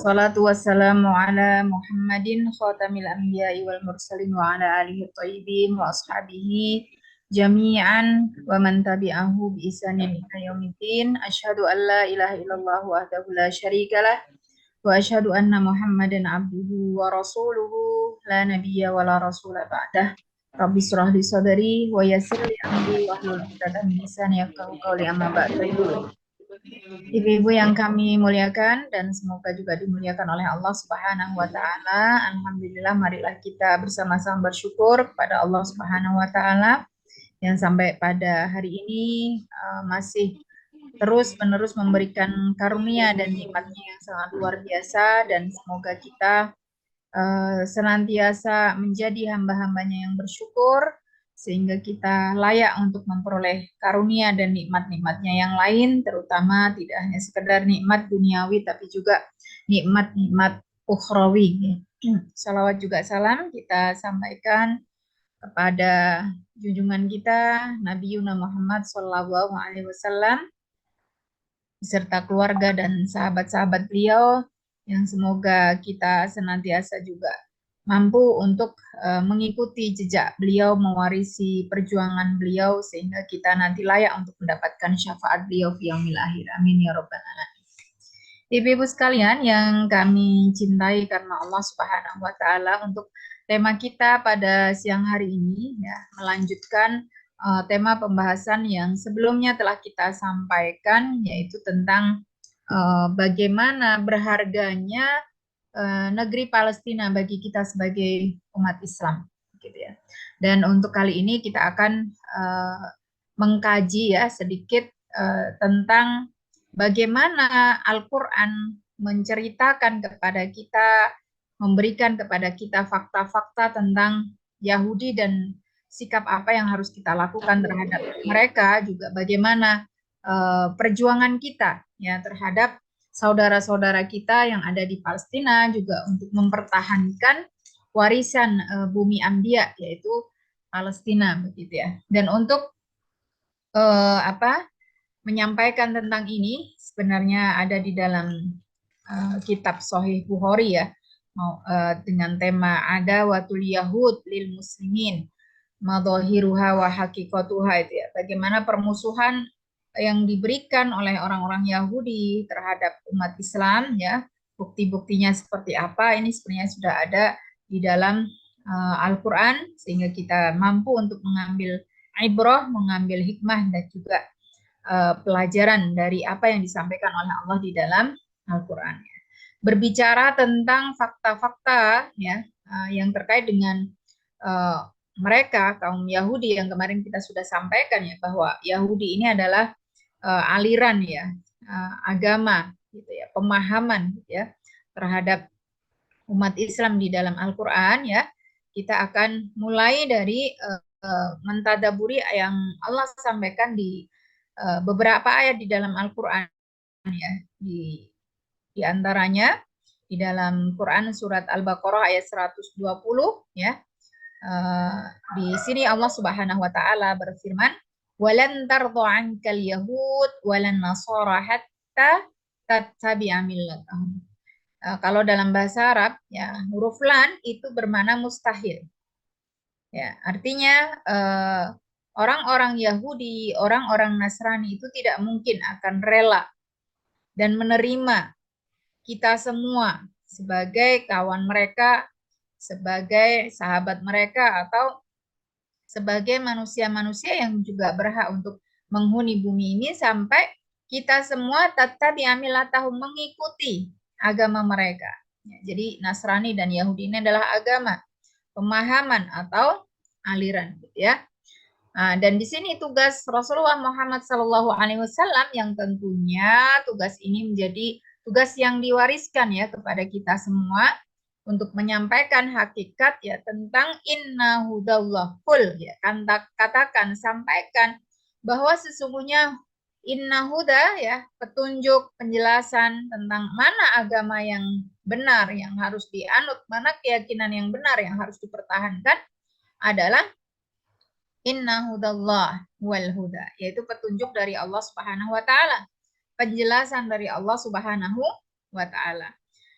Wassalatu wassalamu ala Muhammadin khatamil anbiya'i wal mursalin wa ala alihi thayyibin wa ashabihi jami'an wa man tabi'ahu bi ihsanin ila yaumiddin. Asyhadu an la ilaha illallah wahdahu la syarikalah wa asyhadu anna Muhammadan abduhu wa rasuluhu la nabiyya wa la rasula ba'dah. Rabbi shrah li sadri wa yassir li amri wahlul 'uqdatam min lisani yafqahu qawli amma ba'du. Ibu-ibu yang kami muliakan dan semoga juga dimuliakan oleh Allah Subhanahu wa taala. Alhamdulillah, marilah kita bersama-sama bersyukur kepada Allah Subhanahu wa taala yang sampai pada hari ini masih terus-menerus memberikan karunia dan nikmatnya yang sangat luar biasa, dan semoga kita senantiasa menjadi hamba-hambanya yang bersyukur sehingga kita layak untuk memperoleh karunia dan nikmat-nikmatnya yang lain, terutama tidak hanya sekedar nikmat duniawi tapi juga nikmat-nikmat ukhrawi. Salawat juga salam kita sampaikan kepada junjungan kita Nabi Muhammad SAW beserta keluarga dan sahabat-sahabat beliau, yang semoga kita senantiasa juga mampu untuk mengikuti jejak beliau, mewarisi perjuangan beliau sehingga kita nanti layak untuk mendapatkan syafaat beliau fi yaumil akhir. Amin ya rabbal alamin. Ibu-ibu sekalian yang kami cintai karena Allah Subhanahu wa taala, untuk tema kita pada siang hari ini ya, melanjutkan tema pembahasan yang sebelumnya telah kita sampaikan, yaitu tentang bagaimana berharganya negeri Palestina bagi kita sebagai umat Islam, gitu ya. Dan untuk kali ini kita akan mengkaji ya sedikit tentang bagaimana Al-Quran menceritakan kepada kita, memberikan kepada kita fakta-fakta tentang Yahudi dan sikap apa yang harus kita lakukan terhadap mereka, juga bagaimana perjuangan kita ya terhadap saudara-saudara kita yang ada di Palestina, juga untuk mempertahankan warisan bumi Anbiya, yaitu Palestina, begitu ya. Dan untuk menyampaikan tentang ini sebenarnya ada di dalam kitab Sahih Bukhari ya, dengan tema Adawatul Yahud lil Muslimin madhahiruha wa haqiqatuha, itu ya, bagaimana permusuhan yang diberikan oleh orang-orang Yahudi terhadap umat Islam ya, bukti-buktinya seperti apa, ini sebenarnya sudah ada di dalam Al-Quran, sehingga kita mampu untuk mengambil ibrah, mengambil hikmah dan juga pelajaran dari apa yang disampaikan oleh Allah di dalam Al-Quran. Berbicara tentang fakta-fakta ya yang terkait dengan mereka, kaum Yahudi, yang kemarin kita sudah sampaikan ya, bahwa Yahudi ini adalah aliran ya, agama gitu ya, pemahaman gitu ya terhadap umat Islam di dalam Al-Quran ya. Kita akan mulai dari mentadaburi yang Allah sampaikan di beberapa ayat di dalam Al-Quran ya, di antaranya di dalam Quran surat Al-Baqarah ayat 120 ya. Di sini Allah Subhanahu wa taala berfirman, walan tardha 'ankal yahud walan nasara hatta tattabi'a millatahum. Kalau dalam bahasa Arab ya, huruf lan itu bermakna mustahil. Ya, artinya orang-orang Yahudi, orang-orang Nasrani itu tidak mungkin akan rela dan menerima kita semua sebagai kawan mereka, sebagai sahabat mereka, atau sebagai manusia-manusia yang juga berhak untuk menghuni bumi ini, sampai kita semua tattabi'a millatahum, mengikuti agama mereka. Jadi Nasrani dan Yahudi ini adalah agama, pemahaman atau aliran, gitu ya. Dan di sini tugas Rasulullah Muhammad SAW, yang tentunya tugas ini menjadi tugas yang diwariskan ya kepada kita semua, untuk menyampaikan hakikat ya tentang inna hudallah kul ya, katakan, sampaikan bahwa sesungguhnya inna huda ya, petunjuk, penjelasan tentang mana agama yang benar yang harus dianut, mana keyakinan yang benar yang harus dipertahankan, adalah inna hudallah wal huda, yaitu petunjuk dari Allah Subhanahu wa taala, penjelasan dari Allah Subhanahu wa taala.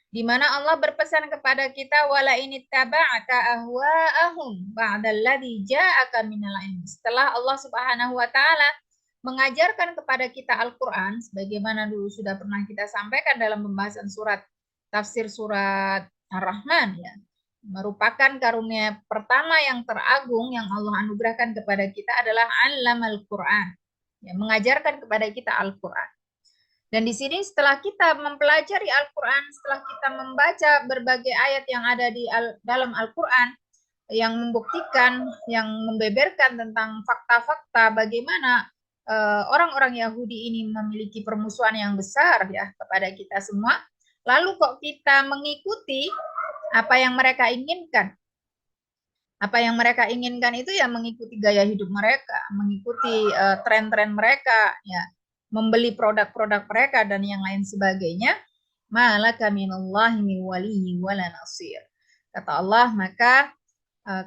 di mana Allah berpesan kepada kita wala ini taba'aka ahwa'ahum ba'dalladzi ja'aka minal ilm. Setelah Allah Subhanahu wa taala mengajarkan kepada kita Al-Qur'an sebagaimana dulu sudah pernah kita sampaikan dalam pembahasan tafsir surat Ar-Rahman ya. Merupakan karunia pertama yang teragung yang Allah anugerahkan kepada kita adalah 'allamal Qur'an. Ya, mengajarkan kepada kita Al-Qur'an. Dan di sini setelah kita mempelajari Al-Quran, setelah kita membaca berbagai ayat yang ada di dalam Al-Quran, yang membuktikan, yang membeberkan tentang fakta-fakta bagaimana orang-orang Yahudi ini memiliki permusuhan yang besar ya kepada kita semua. Lalu kok kita mengikuti apa yang mereka inginkan? Apa yang mereka inginkan itu ya mengikuti gaya hidup mereka, mengikuti tren-tren mereka, ya membeli produk-produk mereka dan yang lain sebagainya, malaka minallahi min waliyyin wala nasir. Kata Allah, maka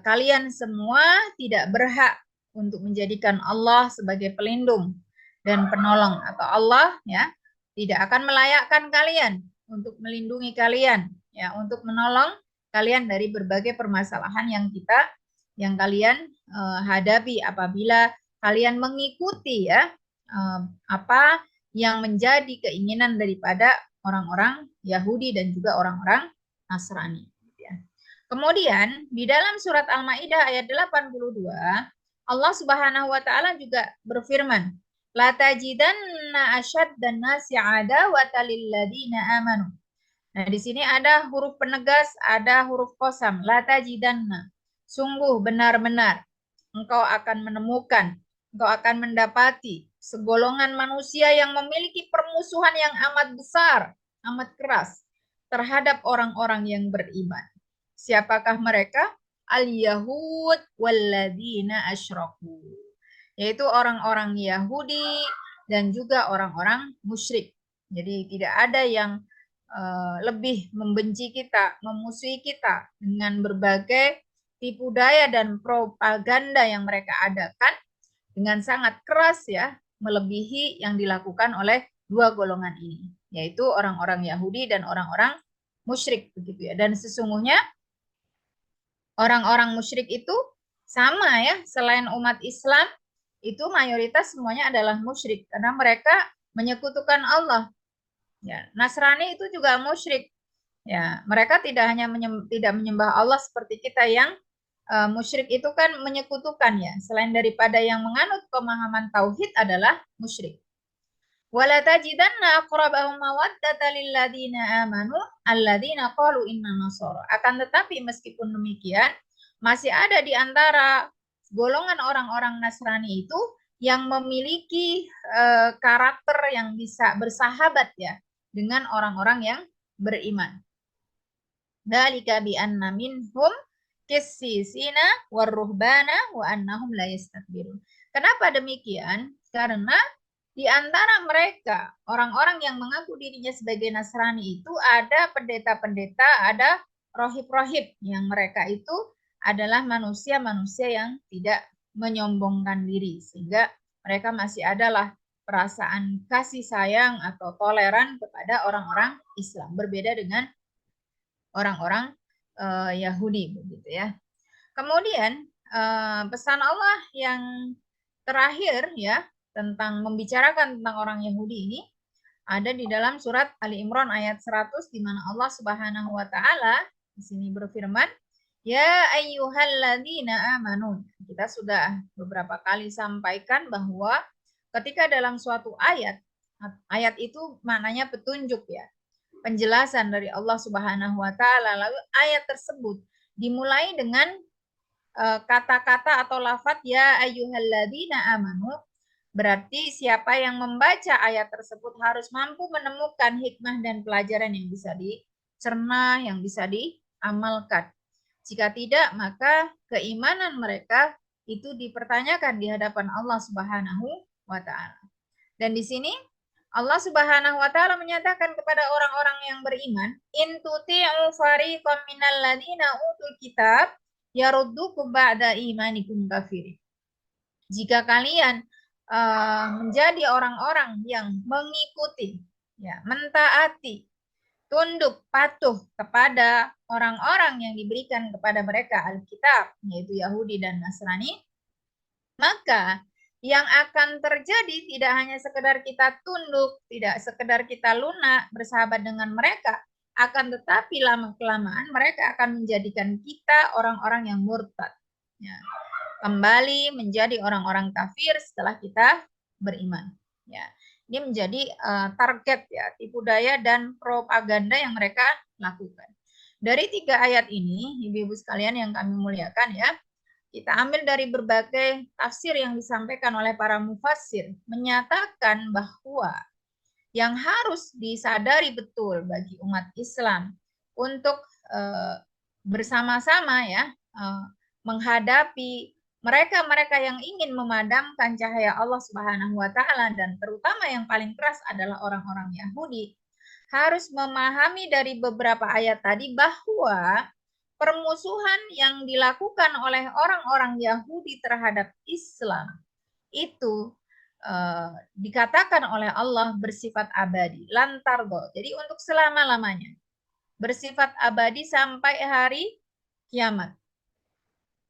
kalian semua tidak berhak untuk menjadikan Allah sebagai pelindung dan penolong, atau Allah ya tidak akan melayakkan kalian untuk melindungi kalian, ya untuk menolong kalian dari berbagai permasalahan yang kalian hadapi apabila kalian mengikuti ya apa yang menjadi keinginan daripada orang-orang Yahudi dan juga orang-orang Nasrani. Kemudian di dalam surat Al-Maidah ayat 82 Allah Subhanahu wa taala juga berfirman, la tajidanna asyaddan nasi adawatan lil ladina amanu. Nah, di sini ada huruf penegas, ada huruf qasam, la tajidanna. Sungguh benar-benar engkau akan menemukan, engkau akan mendapati segolongan manusia yang memiliki permusuhan yang amat besar, amat keras terhadap orang-orang yang beriman. Siapakah mereka? Al-Yahud walladzina asyraku. Yaitu orang-orang Yahudi dan juga orang-orang musyrik. Jadi tidak ada yang lebih membenci kita, memusuhi kita dengan berbagai tipu daya dan propaganda yang mereka adakan dengan sangat keras ya, melebihi yang dilakukan oleh dua golongan ini, yaitu orang-orang Yahudi dan orang-orang musyrik begitu ya. Dan sesungguhnya orang-orang musyrik itu sama ya, selain umat Islam itu mayoritas semuanya adalah musyrik karena mereka menyekutukan Allah. Ya, Nasrani itu juga musyrik. Ya, mereka tidak hanya tidak menyembah Allah seperti kita yang musyrik itu kan menyekutukan ya. Selain daripada yang menganut pemahaman tauhid adalah musyrik. Wala tajidanna aqrabahum mawaddatan lil ladzina amanu alladzina qalu inna nasara. Akan tetapi meskipun demikian, masih ada di antara golongan orang-orang Nasrani itu yang memiliki karakter yang bisa bersahabat ya dengan orang-orang yang beriman. Dzalika bi anna minhum qissisina warruhbana wa annahum la yastakbirun. Kenapa demikian? Karena di antara mereka, orang-orang yang mengaku dirinya sebagai Nasrani itu ada pendeta-pendeta, ada rohib-rohib yang mereka itu adalah manusia-manusia yang tidak menyombongkan diri. Sehingga mereka masih adalah perasaan kasih sayang atau toleran kepada orang-orang Islam. Berbeda dengan orang-orang Yahudi begitu ya. Kemudian pesan Allah yang terakhir ya tentang membicarakan tentang orang Yahudi ini ada di dalam surat Ali Imran ayat 100 di mana Allah Subhanahu wa taala di sini berfirman, ya ayyuhalladzina amanu. Kita sudah beberapa kali sampaikan bahwa ketika dalam suatu ayat itu maknanya petunjuk ya. Penjelasan dari Allah Subhanahu wa taala, lalu ayat tersebut dimulai dengan kata-kata atau lafaz ya ayyuhalladzina amanu. Berarti siapa yang membaca ayat tersebut harus mampu menemukan hikmah dan pelajaran yang bisa dicerna, yang bisa diamalkan. Jika tidak, maka keimanan mereka itu dipertanyakan di hadapan Allah Subhanahu wa taala. Dan di sini Allah Subhanahu wa taala menyatakan kepada orang-orang yang beriman, in tuti'u fariqam minal ladzina utul kitab yaruddukum ba'da imanikum kafirin. Jika kalian menjadi orang-orang yang mengikuti, ya, mentaati tunduk patuh kepada orang-orang yang diberikan kepada mereka Alkitab, yaitu Yahudi dan Nasrani, maka yang akan terjadi tidak hanya sekedar kita tunduk, tidak sekedar kita lunak bersahabat dengan mereka, akan tetapi lama-kelamaan mereka akan menjadikan kita orang-orang yang murtad. Ya. Kembali menjadi orang-orang kafir setelah kita beriman. Ya. Ini menjadi target ya, tipu daya dan propaganda yang mereka lakukan. Dari 3 ayat ini, ibu-ibu sekalian yang kami muliakan ya, kita ambil dari berbagai tafsir yang disampaikan oleh para mufassir, menyatakan bahwa yang harus disadari betul bagi umat Islam untuk bersama-sama ya menghadapi mereka-mereka yang ingin memadamkan cahaya Allah Subhanahu wa taala, dan terutama yang paling keras adalah orang-orang Yahudi, harus memahami dari beberapa ayat tadi bahwa permusuhan yang dilakukan oleh orang-orang Yahudi terhadap Islam itu dikatakan oleh Allah bersifat abadi, lantardo. Jadi untuk selama-lamanya, bersifat abadi sampai hari kiamat.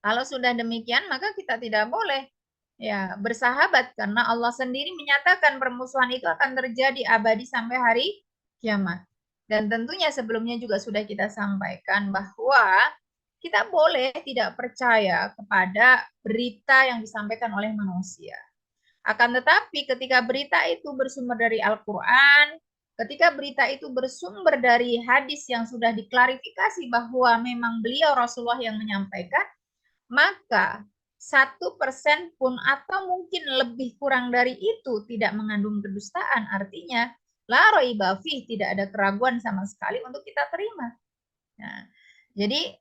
Kalau sudah demikian, maka kita tidak boleh ya bersahabat, karena Allah sendiri menyatakan permusuhan itu akan terjadi abadi sampai hari kiamat. Dan tentunya sebelumnya juga sudah kita sampaikan bahwa kita boleh tidak percaya kepada berita yang disampaikan oleh manusia. Akan tetapi ketika berita itu bersumber dari Al-Quran, ketika berita itu bersumber dari hadis yang sudah diklarifikasi bahwa memang beliau Rasulullah yang menyampaikan, maka 1% pun atau mungkin lebih kurang dari itu tidak mengandung kedustaan. Artinya, la raiba fih, tidak ada keraguan sama sekali untuk kita terima. Nah, jadi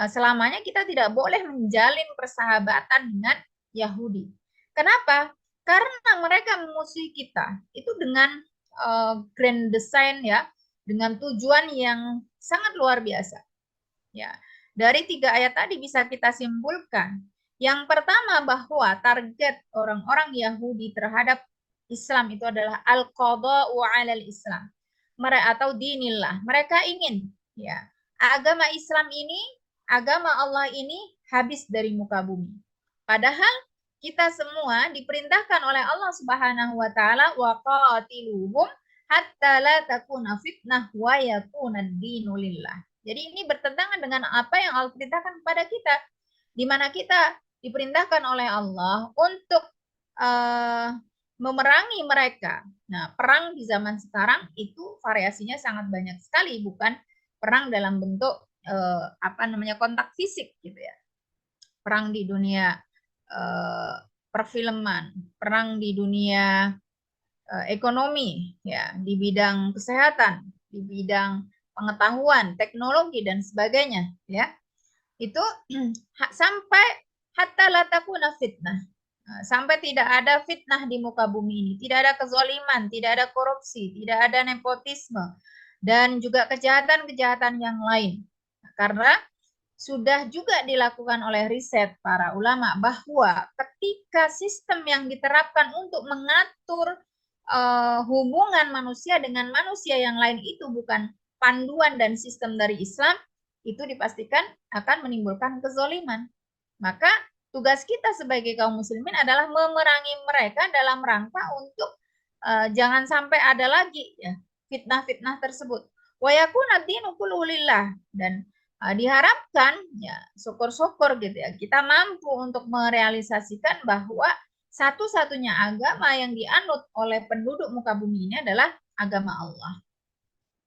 selamanya kita tidak boleh menjalin persahabatan dengan Yahudi. Kenapa? Karena mereka memusuhi kita itu dengan grand design ya, dengan tujuan yang sangat luar biasa. Ya, dari 3 ayat tadi bisa kita simpulkan. Yang pertama bahwa target orang-orang Yahudi terhadap Islam itu adalah al-qada'u 'alal Islam. Atau dinillah. Mereka ingin ya, agama Islam ini, agama Allah ini habis dari muka bumi. Padahal kita semua diperintahkan oleh Allah Subhanahu wa taala wa qatiluhum hatta la takuna fitnah wa yakuna ad-dinu lillah. Jadi ini bertentangan dengan apa yang Allah perintahkan kepada kita, di mana kita diperintahkan oleh Allah untuk memerangi mereka. Nah, perang di zaman sekarang itu variasinya sangat banyak sekali, bukan perang dalam bentuk kontak fisik gitu ya. Perang di dunia perfilman, perang di dunia ekonomi ya, di bidang kesehatan, di bidang pengetahuan, teknologi dan sebagainya ya. Itu sampai hatta la takuna fitnah. Sampai tidak ada fitnah di muka bumi ini, tidak ada kezaliman, tidak ada korupsi, tidak ada nepotisme dan juga kejahatan-kejahatan yang lain. Karena sudah juga dilakukan oleh riset para ulama bahwa ketika sistem yang diterapkan untuk mengatur hubungan manusia dengan manusia yang lain itu bukan panduan dan sistem dari Islam, itu dipastikan akan menimbulkan kezaliman. Maka tugas kita sebagai kaum muslimin adalah memerangi mereka dalam rangka untuk jangan sampai ada lagi ya fitnah-fitnah tersebut. Wa yakuna ad-dinu kulluhu lillah, dan diharapkan ya syukur-syukur gitu ya kita mampu untuk merealisasikan bahwa satu-satunya agama yang dianut oleh penduduk muka bumi ini adalah agama Allah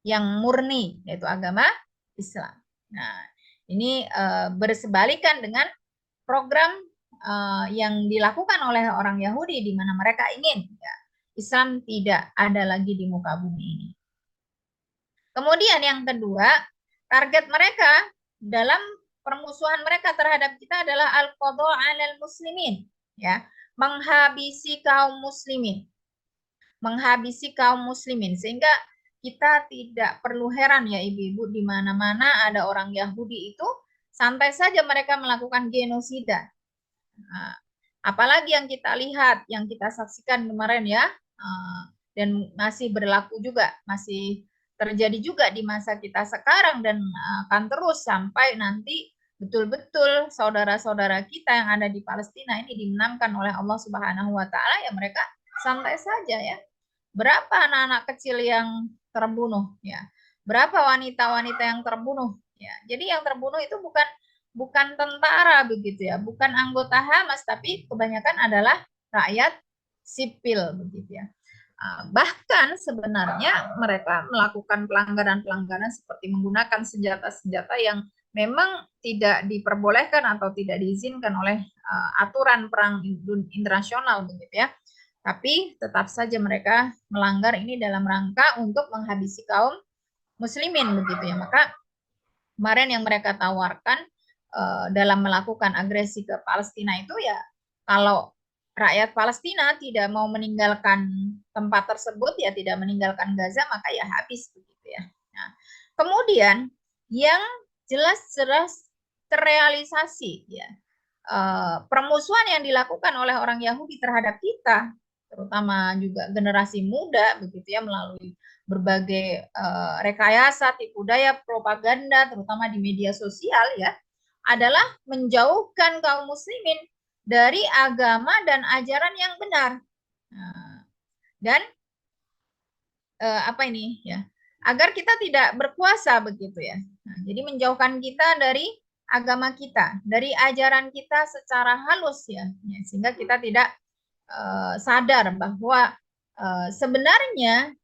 yang murni, yaitu agama Islam. Nah, ini bersebalikan dengan program yang dilakukan oleh orang Yahudi, di mana mereka ingin ya, Islam tidak ada lagi di muka bumi ini. Kemudian yang kedua, target mereka dalam permusuhan mereka terhadap kita adalah al-qadha 'alal muslimin, ya, menghabisi kaum muslimin. Menghabisi kaum muslimin, sehingga kita tidak perlu heran ya ibu-ibu, di mana-mana ada orang Yahudi itu santai saja mereka melakukan genosida. Nah, apalagi yang kita lihat, yang kita saksikan kemarin ya, dan masih berlaku juga, masih terjadi juga di masa kita sekarang dan akan terus sampai nanti betul-betul saudara-saudara kita yang ada di Palestina ini dimenangkan oleh Allah Subhanahu wa taala, ya mereka santai saja ya. Berapa anak-anak kecil yang terbunuh ya. Berapa wanita-wanita yang terbunuh ya. Jadi yang terbunuh itu bukan tentara begitu ya, bukan anggota Hamas, tapi kebanyakan adalah rakyat sipil begitu ya. Bahkan sebenarnya mereka melakukan pelanggaran-pelanggaran seperti menggunakan senjata-senjata yang memang tidak diperbolehkan atau tidak diizinkan oleh aturan perang internasional begitu ya. Tapi tetap saja mereka melanggar ini dalam rangka untuk menghabisi kaum muslimin begitu ya. Maka kemarin yang mereka tawarkan dalam melakukan agresi ke Palestina itu ya, kalau rakyat Palestina tidak mau meninggalkan tempat tersebut, ya tidak meninggalkan Gaza, maka ya habis begitu ya. Nah, kemudian yang jelas-jelas terrealisasi ya, permusuhan yang dilakukan oleh orang Yahudi terhadap kita, terutama juga generasi muda begitu ya, melalui berbagai rekayasa, tipu daya, propaganda, terutama di media sosial ya, adalah menjauhkan kaum muslimin dari agama dan ajaran yang benar. Dan apa ini ya? Agar kita tidak berpuasa begitu ya. Nah, jadi menjauhkan kita dari agama kita, dari ajaran kita secara halus ya, sehingga kita tidak sadar bahwa sebenarnya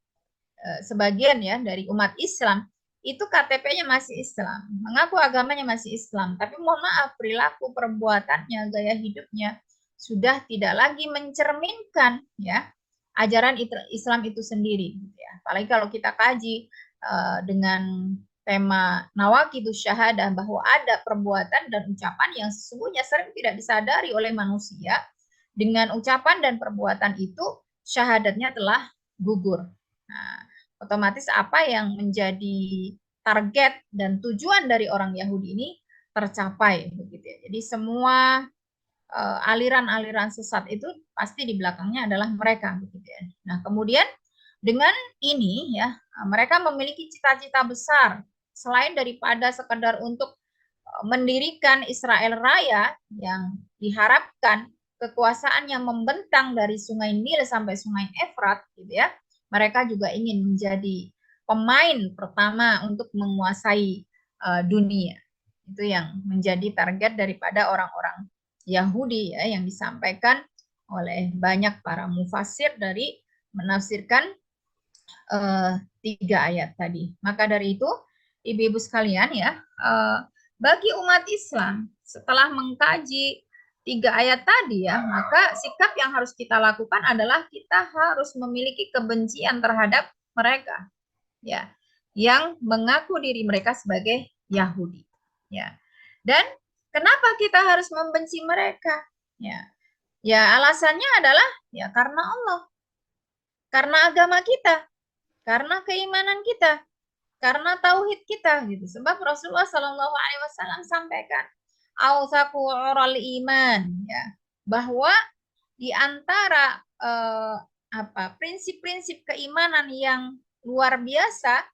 sebagian ya dari umat Islam itu KTP-nya masih Islam, mengaku agamanya masih Islam, tapi mohon maaf perilaku perbuatannya, gaya hidupnya sudah tidak lagi mencerminkan ya ajaran Islam itu sendiri. Ya. Apalagi kalau kita kaji dengan tema nawaqidus syahadah, bahwa ada perbuatan dan ucapan yang sesungguhnya sering tidak disadari oleh manusia. Dengan ucapan dan perbuatan itu syahadatnya telah gugur. Nah, otomatis apa yang menjadi target dan tujuan dari orang Yahudi ini tercapai begitu ya. Jadi semua aliran-aliran sesat itu pasti di belakangnya adalah mereka begitu ya. Nah, kemudian dengan ini ya, mereka memiliki cita-cita besar selain daripada sekedar untuk mendirikan Israel Raya yang diharapkan kekuasaannya membentang dari Sungai Nil sampai Sungai Efrat gitu ya. Mereka juga ingin menjadi pemain pertama untuk menguasai dunia. Itu yang menjadi target daripada orang-orang Yahudi ya, yang disampaikan oleh banyak para mufassir dari menafsirkan 3 ayat tadi. Maka dari itu, ibu-ibu sekalian ya, bagi umat Islam setelah mengkaji 3 ayat tadi ya, maka sikap yang harus kita lakukan adalah kita harus memiliki kebencian terhadap mereka ya, yang mengaku diri mereka sebagai Yahudi ya. Dan kenapa kita harus membenci mereka ya? Ya alasannya adalah ya karena Allah, karena agama kita, karena keimanan kita, karena tauhid kita gitu. Sebab Rasulullah Shallallahu Alaihi Wasallam sampaikan, "Awsaku oral iman," ya, bahwa di antara prinsip-prinsip keimanan yang luar biasa,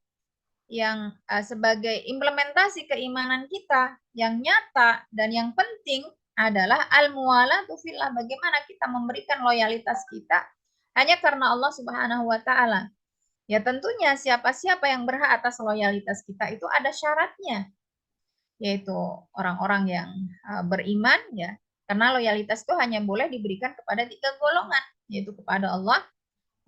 yang sebagai implementasi keimanan kita yang nyata dan yang penting adalah al-muwalatu fillah, bagaimana kita memberikan loyalitas kita hanya karena Allah Subhanahu wa taala. Ya tentunya siapa-siapa yang berhak atas loyalitas kita itu ada syaratnya, yaitu orang-orang yang beriman ya. Karena loyalitas itu hanya boleh diberikan kepada 3 golongan, yaitu kepada Allah,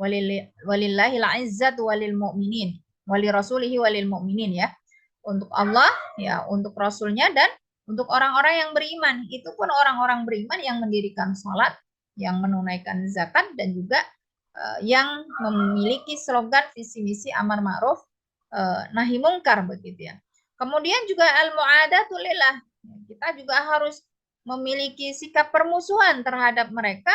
walillahil izzatu walil mu'minin, wali rasulihi walil mu'minin ya. Untuk Allah ya, untuk rasulnya, dan untuk orang-orang yang beriman. Itu pun orang-orang beriman yang mendirikan sholat, yang menunaikan zakat, dan juga yang memiliki slogan visi misi amar ma'ruf nahi mungkar begitu ya. Kemudian juga al-mu'adatu lillah. Kita juga harus memiliki sikap permusuhan terhadap mereka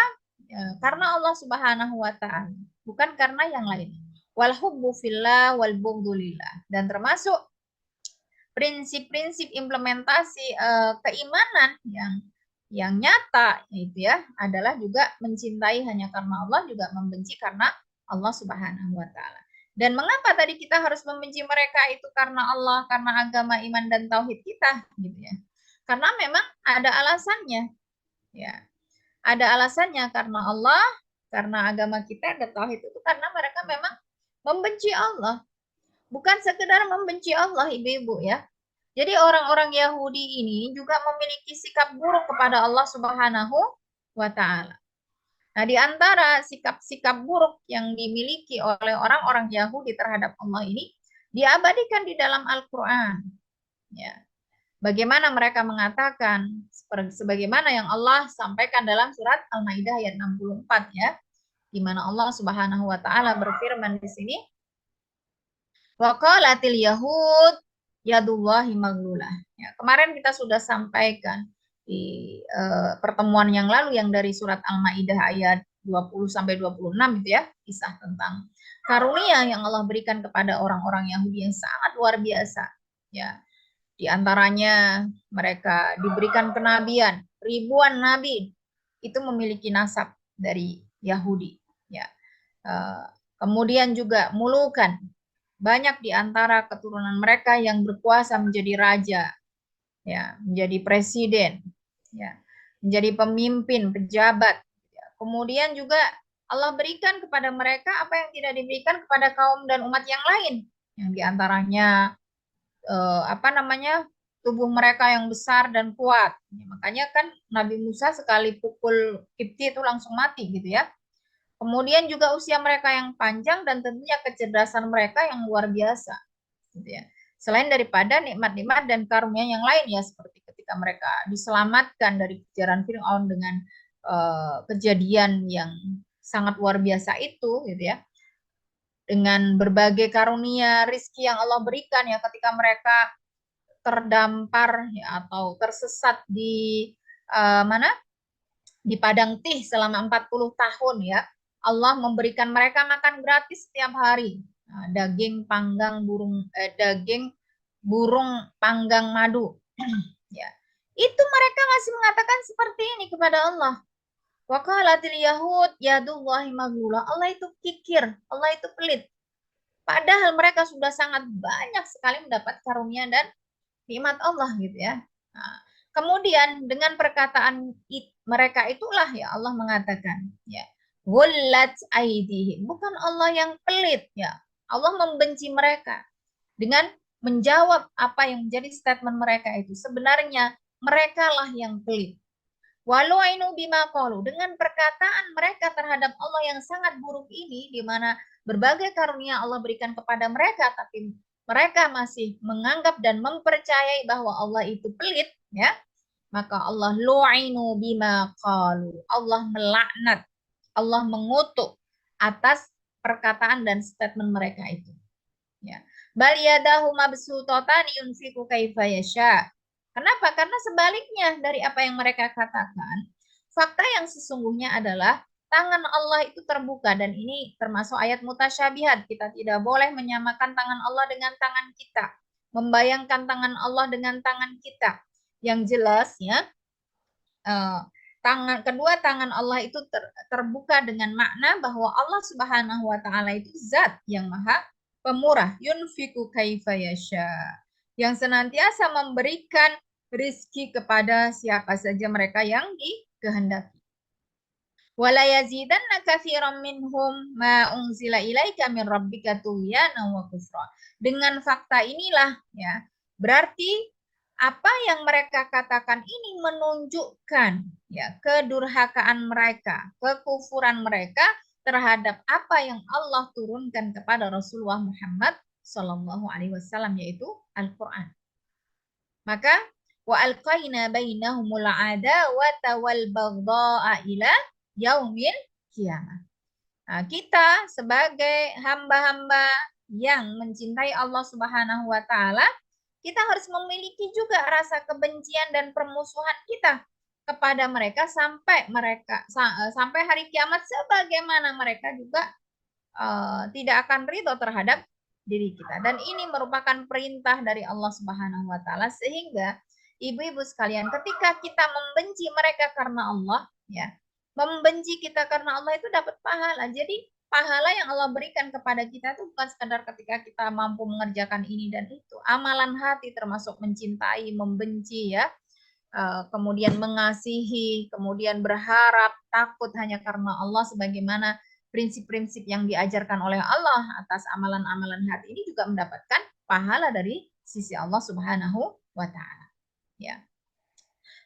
karena Allah Subhanahu wa taala, bukan karena yang lain. Wal hubbu fillah wal bughdhu lillah. Dan termasuk prinsip-prinsip implementasi keimanan yang nyata itu ya adalah juga mencintai hanya karena Allah, juga membenci karena Allah Subhanahu wa taala. Dan mengapa tadi kita harus membenci mereka itu karena Allah, karena agama, iman, dan tauhid kita, gitu ya. Karena memang ada alasannya, ya. Ada alasannya karena Allah, karena agama kita dan tauhid itu karena mereka memang membenci Allah. Bukan sekedar membenci Allah, ibu-ibu ya. Jadi orang-orang Yahudi ini juga memiliki sikap buruk kepada Allah Subhanahu wa taala. Nah, di antara sikap-sikap buruk yang dimiliki oleh orang-orang Yahudi terhadap Allah ini diabadikan di dalam Al-Qur'an. Ya. Bagaimana mereka mengatakan sebagaimana yang Allah sampaikan dalam surat Al-Maidah ayat 64 ya, di mana Allah Subhanahu wa taala berfirman di sini, wa qalatil yahud yadullahi maglulah. Ya, kemarin kita sudah sampaikan di pertemuan yang lalu yang dari surat Al-Maidah ayat 20 sampai 26 itu ya, kisah tentang karunia yang Allah berikan kepada orang-orang Yahudi yang sangat luar biasa. Ya, di antaranya mereka diberikan kenabian, ribuan nabi itu memiliki nasab dari Yahudi. Ya, kemudian juga mulukan, banyak di antara keturunan mereka yang berkuasa menjadi raja, ya, menjadi presiden, ya, menjadi pemimpin, pejabat. Ya. Kemudian juga Allah berikan kepada mereka apa yang tidak diberikan kepada kaum dan umat yang lain, yang di antaranya tubuh mereka yang besar dan kuat. Ya, makanya kan Nabi Musa sekali pukul Kipti itu langsung mati gitu ya. Kemudian juga usia mereka yang panjang dan tentunya kecerdasan mereka yang luar biasa. Gitu ya. Selain daripada nikmat-nikmat dan karunia yang lain ya, seperti ketika mereka diselamatkan dari kejaran Fir'aun dengan kejadian yang sangat luar biasa itu, gitu ya. Dengan berbagai karunia rizki yang Allah berikan ya ketika mereka terdampar ya, atau tersesat di di padang Tih selama 40 tahun ya. Allah memberikan mereka makan gratis setiap hari. Nah, daging burung panggang madu. Ya. Itu mereka masih mengatakan seperti ini kepada Allah. Wa qalatil yahud yadullahi maglulah. Allah itu kikir, Allah itu pelit. Padahal mereka sudah sangat banyak sekali mendapat karunia dan nikmat Allah gitu ya. Nah, kemudian dengan perkataan mereka itulah ya Allah mengatakan ya, Ghullat aidihim, bukan Allah yang pelit ya. Allah membenci mereka dengan menjawab apa yang menjadi statement mereka itu. Sebenarnya mereka lah yang pelit. Walau ainu bima qalu, dengan perkataan mereka terhadap Allah yang sangat buruk ini, di mana berbagai karunia Allah berikan kepada mereka, tapi mereka masih menganggap dan mempercayai bahwa Allah itu pelit, ya, maka Allah lu'inu bima qalu, Allah melaknat, Allah mengutuk atas perkataan dan statement mereka itu. Ya. Bal yadahu mabsutatan yunfiqu kaifa yasha. Kenapa? Karena sebaliknya dari apa yang mereka katakan, fakta yang sesungguhnya adalah tangan Allah itu terbuka, dan ini termasuk ayat mutasyabihat. Kita tidak boleh menyamakan tangan Allah dengan tangan kita, membayangkan tangan Allah dengan tangan kita. Yang jelas ya, kedua tangan Allah itu terbuka dengan makna bahwa Allah Subhanahu wa taala itu zat yang maha pemurah, yunfiku kaifa yasha, yang senantiasa memberikan rizki kepada siapa saja mereka yang dikehendaki. Wala yazidanna katsiran minhum ma unzila ilaika min rabbika tughyana wa kufra. Dengan fakta inilah ya, berarti apa yang mereka katakan ini menunjukkan ya kedurhakaan mereka, kekufuran mereka terhadap apa yang Allah turunkan kepada Rasulullah Muhammad Shallallahu Alaihi Wasallam, yaitu Al-Quran. Maka wa alqaina bainahumul adawata wal baghdha'a ila yaumil qiyamah. Nah, kita sebagai hamba-hamba yang mencintai Allah Subhanahu wa taala, kita harus memiliki juga rasa kebencian dan permusuhan kita kepada mereka sampai hari kiamat, sebagaimana mereka juga tidak akan ridho terhadap diri kita. Dan ini merupakan perintah dari Allah Subhanahu wa taala, sehingga ibu-ibu sekalian, ketika kita membenci mereka karena Allah ya, membenci kita karena Allah itu dapat pahala. Jadi pahala yang Allah berikan kepada kita itu bukan sekadar ketika kita mampu mengerjakan ini dan itu. Amalan hati termasuk mencintai, membenci ya, kemudian mengasihi, kemudian berharap, takut hanya karena Allah sebagaimana prinsip-prinsip yang diajarkan oleh Allah atas amalan-amalan hati ini juga mendapatkan pahala dari sisi Allah Subhanahu wa taala. Ya.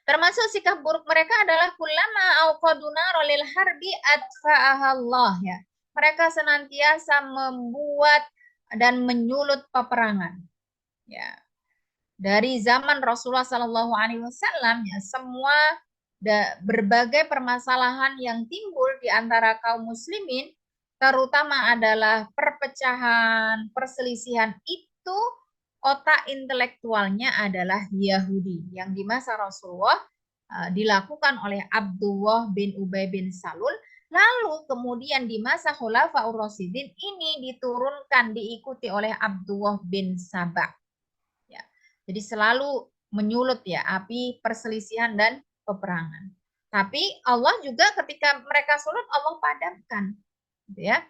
Termasuk sikap buruk mereka adalah kullama auqadu nara lil harbi atfa'ahallah ya. Mereka senantiasa membuat dan menyulut peperangan. Ya. Dari zaman Rasulullah Shallallahu alaihi wasallam ya, semua berbagai permasalahan yang timbul di antara kaum muslimin terutama adalah perpecahan, perselisihan itu otak intelektualnya adalah Yahudi yang di masa Rasulullah dilakukan oleh Abdullah bin Ubay bin Salul. Lalu kemudian di masa Khulafaur Rasyidin ini diturunkan diikuti oleh Abdullah bin Sabah. Ya. Jadi selalu menyulut ya api perselisihan dan peperangan. Tapi Allah juga ketika mereka sulut Allah padamkan. Gitu ya.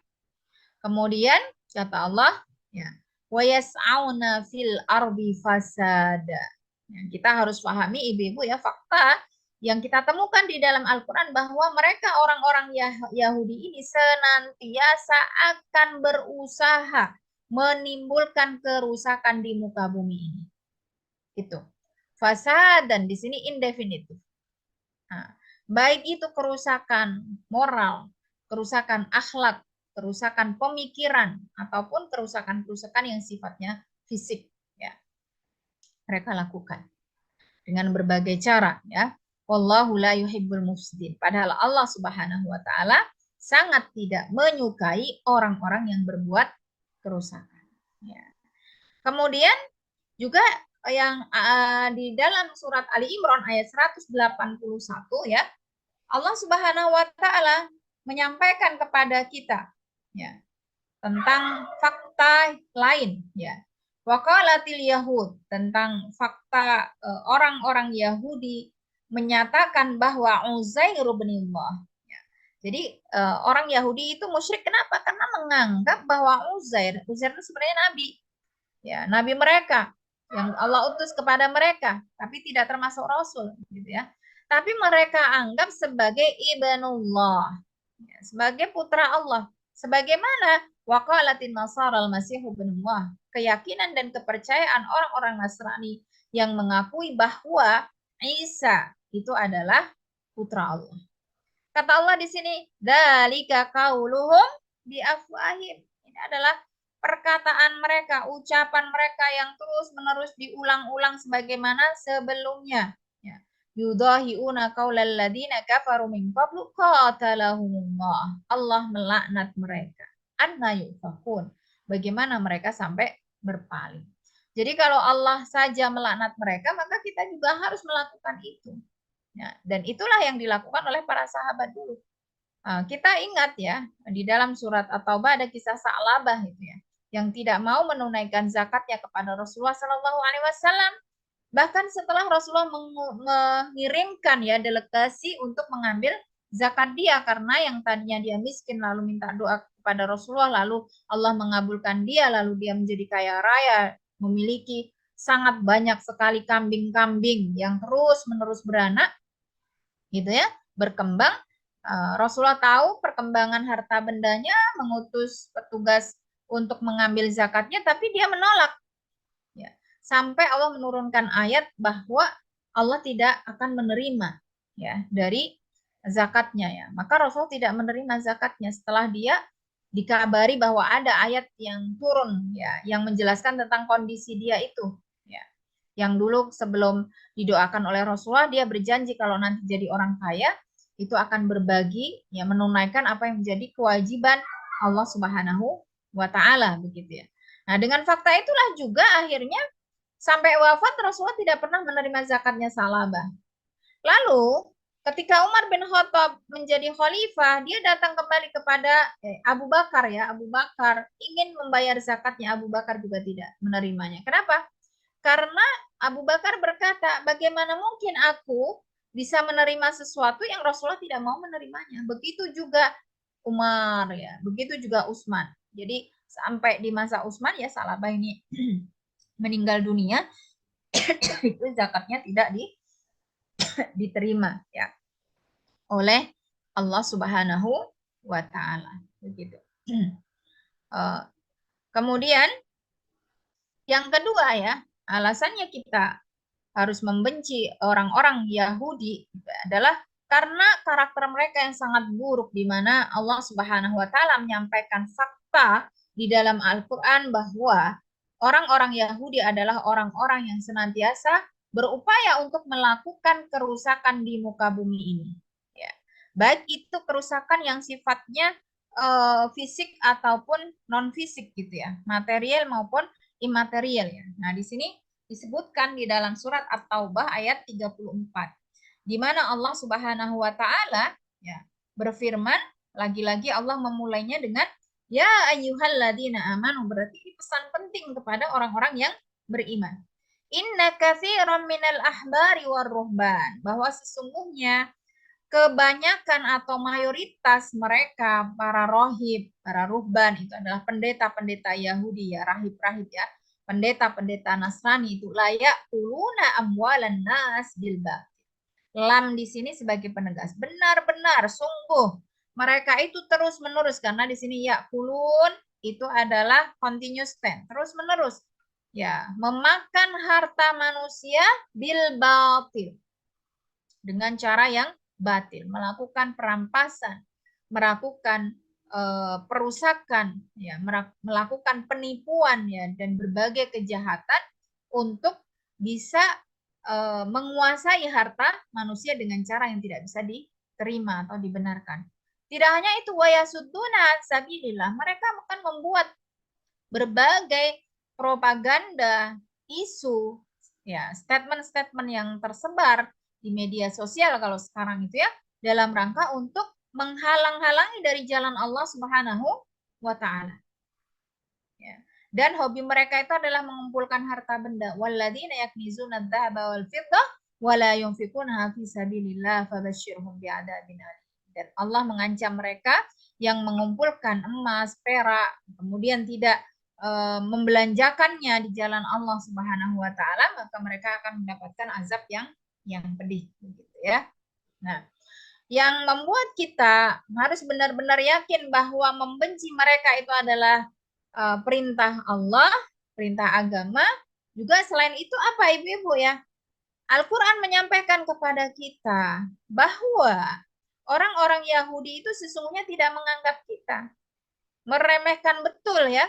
Kemudian kata Allah ya, wa yas'auna fil ardi fasada. Ya, kita harus pahami ibu-ibu ya fakta yang kita temukan di dalam Al-Quran bahwa mereka orang-orang Yahudi ini senantiasa akan berusaha menimbulkan kerusakan di muka bumi ini. Itu. Fasad dan di sini indefinitif. Nah, baik itu kerusakan moral, kerusakan akhlak, kerusakan pemikiran ataupun kerusakan-kerusakan yang sifatnya fisik ya. Mereka lakukan dengan berbagai cara ya. Wallahu la yuhibbul mufsidin. Padahal Allah Subhanahu wa taala sangat tidak menyukai orang-orang yang berbuat kerusakan ya. Kemudian juga yang di dalam surat Ali Imran ayat 181 ya. Allah Subhanahu wa taala menyampaikan kepada kita ya tentang fakta lain ya. Waqalatil Yahud tentang fakta orang-orang Yahudi menyatakan bahwa Uzair bin Allah. Ya. Jadi orang Yahudi itu musyrik kenapa? Karena menganggap bahwa Uzair itu sebenarnya nabi. Ya, nabi mereka yang Allah utus kepada mereka, tapi tidak termasuk rasul gitu ya. Tapi mereka anggap sebagai ibnullah. Ya, sebagai putra Allah. Sebagaimana waqalatin nasara al-masih ibnullah. Keyakinan dan kepercayaan orang-orang Nasrani yang mengakui bahwa Isa itu adalah putra Allah. Kata Allah di sini, dzalika qauluhum bi afwahim. Ini adalah perkataan mereka, ucapan mereka yang terus-menerus diulang-ulang sebagaimana sebelumnya. Ya. Yudahiuna qaulal ladzina kafaru min qablu qatalahumullah. Allah melaknat mereka. Anna yufakun. Bagaimana mereka sampai berpaling. Jadi kalau Allah saja melaknat mereka, maka kita juga harus melakukan itu. Ya, dan itulah yang dilakukan oleh para sahabat dulu. Kita ingat ya, di dalam surat At-Taubah ada kisah Sa'labah itu ya, yang tidak mau menunaikan zakatnya kepada Rasulullah Shallallahu Alaihi Wasallam. Bahkan setelah Rasulullah mengirimkan ya delegasi untuk mengambil zakat dia karena yang tadinya dia miskin lalu minta doa kepada Rasulullah, lalu Allah mengabulkan dia, lalu dia menjadi kaya raya, memiliki sangat banyak sekali kambing-kambing yang terus-menerus beranak, gitu ya, berkembang. Rasulullah tahu perkembangan harta bendanya, mengutus petugas untuk mengambil zakatnya, tapi dia menolak. Ya. Sampai Allah menurunkan ayat bahwa Allah tidak akan menerima ya dari zakatnya ya. Maka Rasul tidak menerima zakatnya setelah dia dikabari bahwa ada ayat yang turun ya yang menjelaskan tentang kondisi dia itu ya. Yang dulu sebelum didoakan oleh Rasulullah dia berjanji kalau nanti jadi orang kaya itu akan berbagi ya menunaikan apa yang menjadi kewajiban Allah Subhanahu wa taala begitu ya. Nah, dengan fakta itulah juga akhirnya sampai wafat Rasulullah tidak pernah menerima zakatnya Sa'labah. Lalu ketika Umar bin Khattab menjadi khalifah, dia datang kembali kepada Abu Bakar ya. Abu Bakar ingin membayar zakatnya, Abu Bakar juga tidak menerimanya. Kenapa? Karena Abu Bakar berkata, bagaimana mungkin aku bisa menerima sesuatu yang Rasulullah tidak mau menerimanya. Begitu juga Umar ya. Begitu juga Utsman. Jadi sampai di masa Utsman ya Salabah ini meninggal dunia, itu zakatnya tidak diterima ya oleh Allah Subhanahu wa taala. Begitu. Kemudian yang kedua ya, alasannya kita harus membenci orang-orang Yahudi adalah karena karakter mereka yang sangat buruk, di mana Allah Subhanahu wa taala menyampaikan fakta di dalam Al-Qur'an bahwa orang-orang Yahudi adalah orang-orang yang senantiasa berupaya untuk melakukan kerusakan di muka bumi ini. Ya. Baik itu kerusakan yang sifatnya fisik ataupun non fisik gitu ya, material maupun imaterial ya. Nah, di sini disebutkan di dalam surat At-Taubah ayat 34, di mana Allah Subhanahu wa taala ya berfirman, lagi-lagi Allah memulainya dengan ya ayyuhalladzina amanu, berarti ini pesan penting kepada orang-orang yang beriman. Inna katsiran minal ahbari warruhban, bahwa sesungguhnya kebanyakan atau mayoritas mereka para rohib, para ruhban itu adalah pendeta-pendeta Yahudi ya, rahib-rahib ya, pendeta-pendeta Nasrani itu layak uluna amwalan nas bilba. Lam di sini sebagai penegas, benar-benar sungguh mereka itu terus-menerus, karena di sini ya kulun itu adalah continuous tense, terus-menerus ya, memakan harta manusia bil batil, dengan cara yang batil, melakukan perampasan, melakukan perusakan, ya, melakukan penipuan ya, dan berbagai kejahatan untuk bisa menguasai harta manusia dengan cara yang tidak bisa diterima atau dibenarkan. Tidak hanya itu, wayasudduna sabilillah, mereka akan membuat berbagai propaganda, isu, ya, statement-statement yang tersebar di media sosial kalau sekarang itu ya, dalam rangka untuk menghalang-halangi dari jalan Allah Subhanahu wa taala. Ya. Dan hobi mereka itu adalah mengumpulkan harta benda. Walladzina yaknizuna adz-dzahaba wal fiddah wa la yunfiquna fi sabilillah fabasyirhum bi'adzabin alim. Dan Allah mengancam mereka yang mengumpulkan emas, perak, kemudian tidak membelanjakannya di jalan Allah Subhanahu wa taala, maka mereka akan mendapatkan azab yang pedih begitu ya. Nah, yang membuat kita harus benar-benar yakin bahwa membenci mereka itu adalah perintah Allah, perintah agama. Juga selain itu apa ibu-ibu ya? Al-Quran menyampaikan kepada kita bahwa orang-orang Yahudi itu sesungguhnya tidak menganggap kita, meremehkan betul ya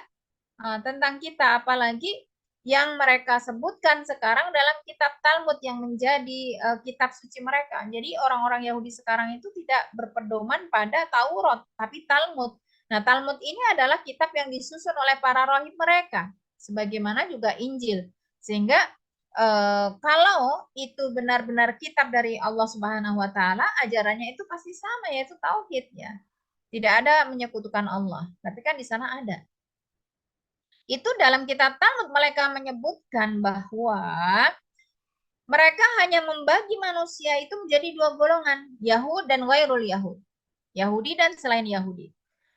tentang kita, apalagi yang mereka sebutkan sekarang dalam kitab Talmud yang menjadi kitab suci mereka. Jadi orang-orang Yahudi sekarang itu tidak berpedoman pada Taurat, tapi Talmud. Nah, Talmud ini adalah kitab yang disusun oleh para rahib mereka, sebagaimana juga Injil. Sehingga kalau itu benar-benar kitab dari Allah Subhanahu wa taala, ajarannya itu pasti sama, yaitu tauhid ya. Tidak ada menyekutukan Allah. Tapi kan di sana ada. Itu dalam kitab Talmud mereka menyebutkan bahwa mereka hanya membagi manusia itu menjadi dua golongan, Yahud dan Ghairul Yahud. Yahudi dan selain Yahudi.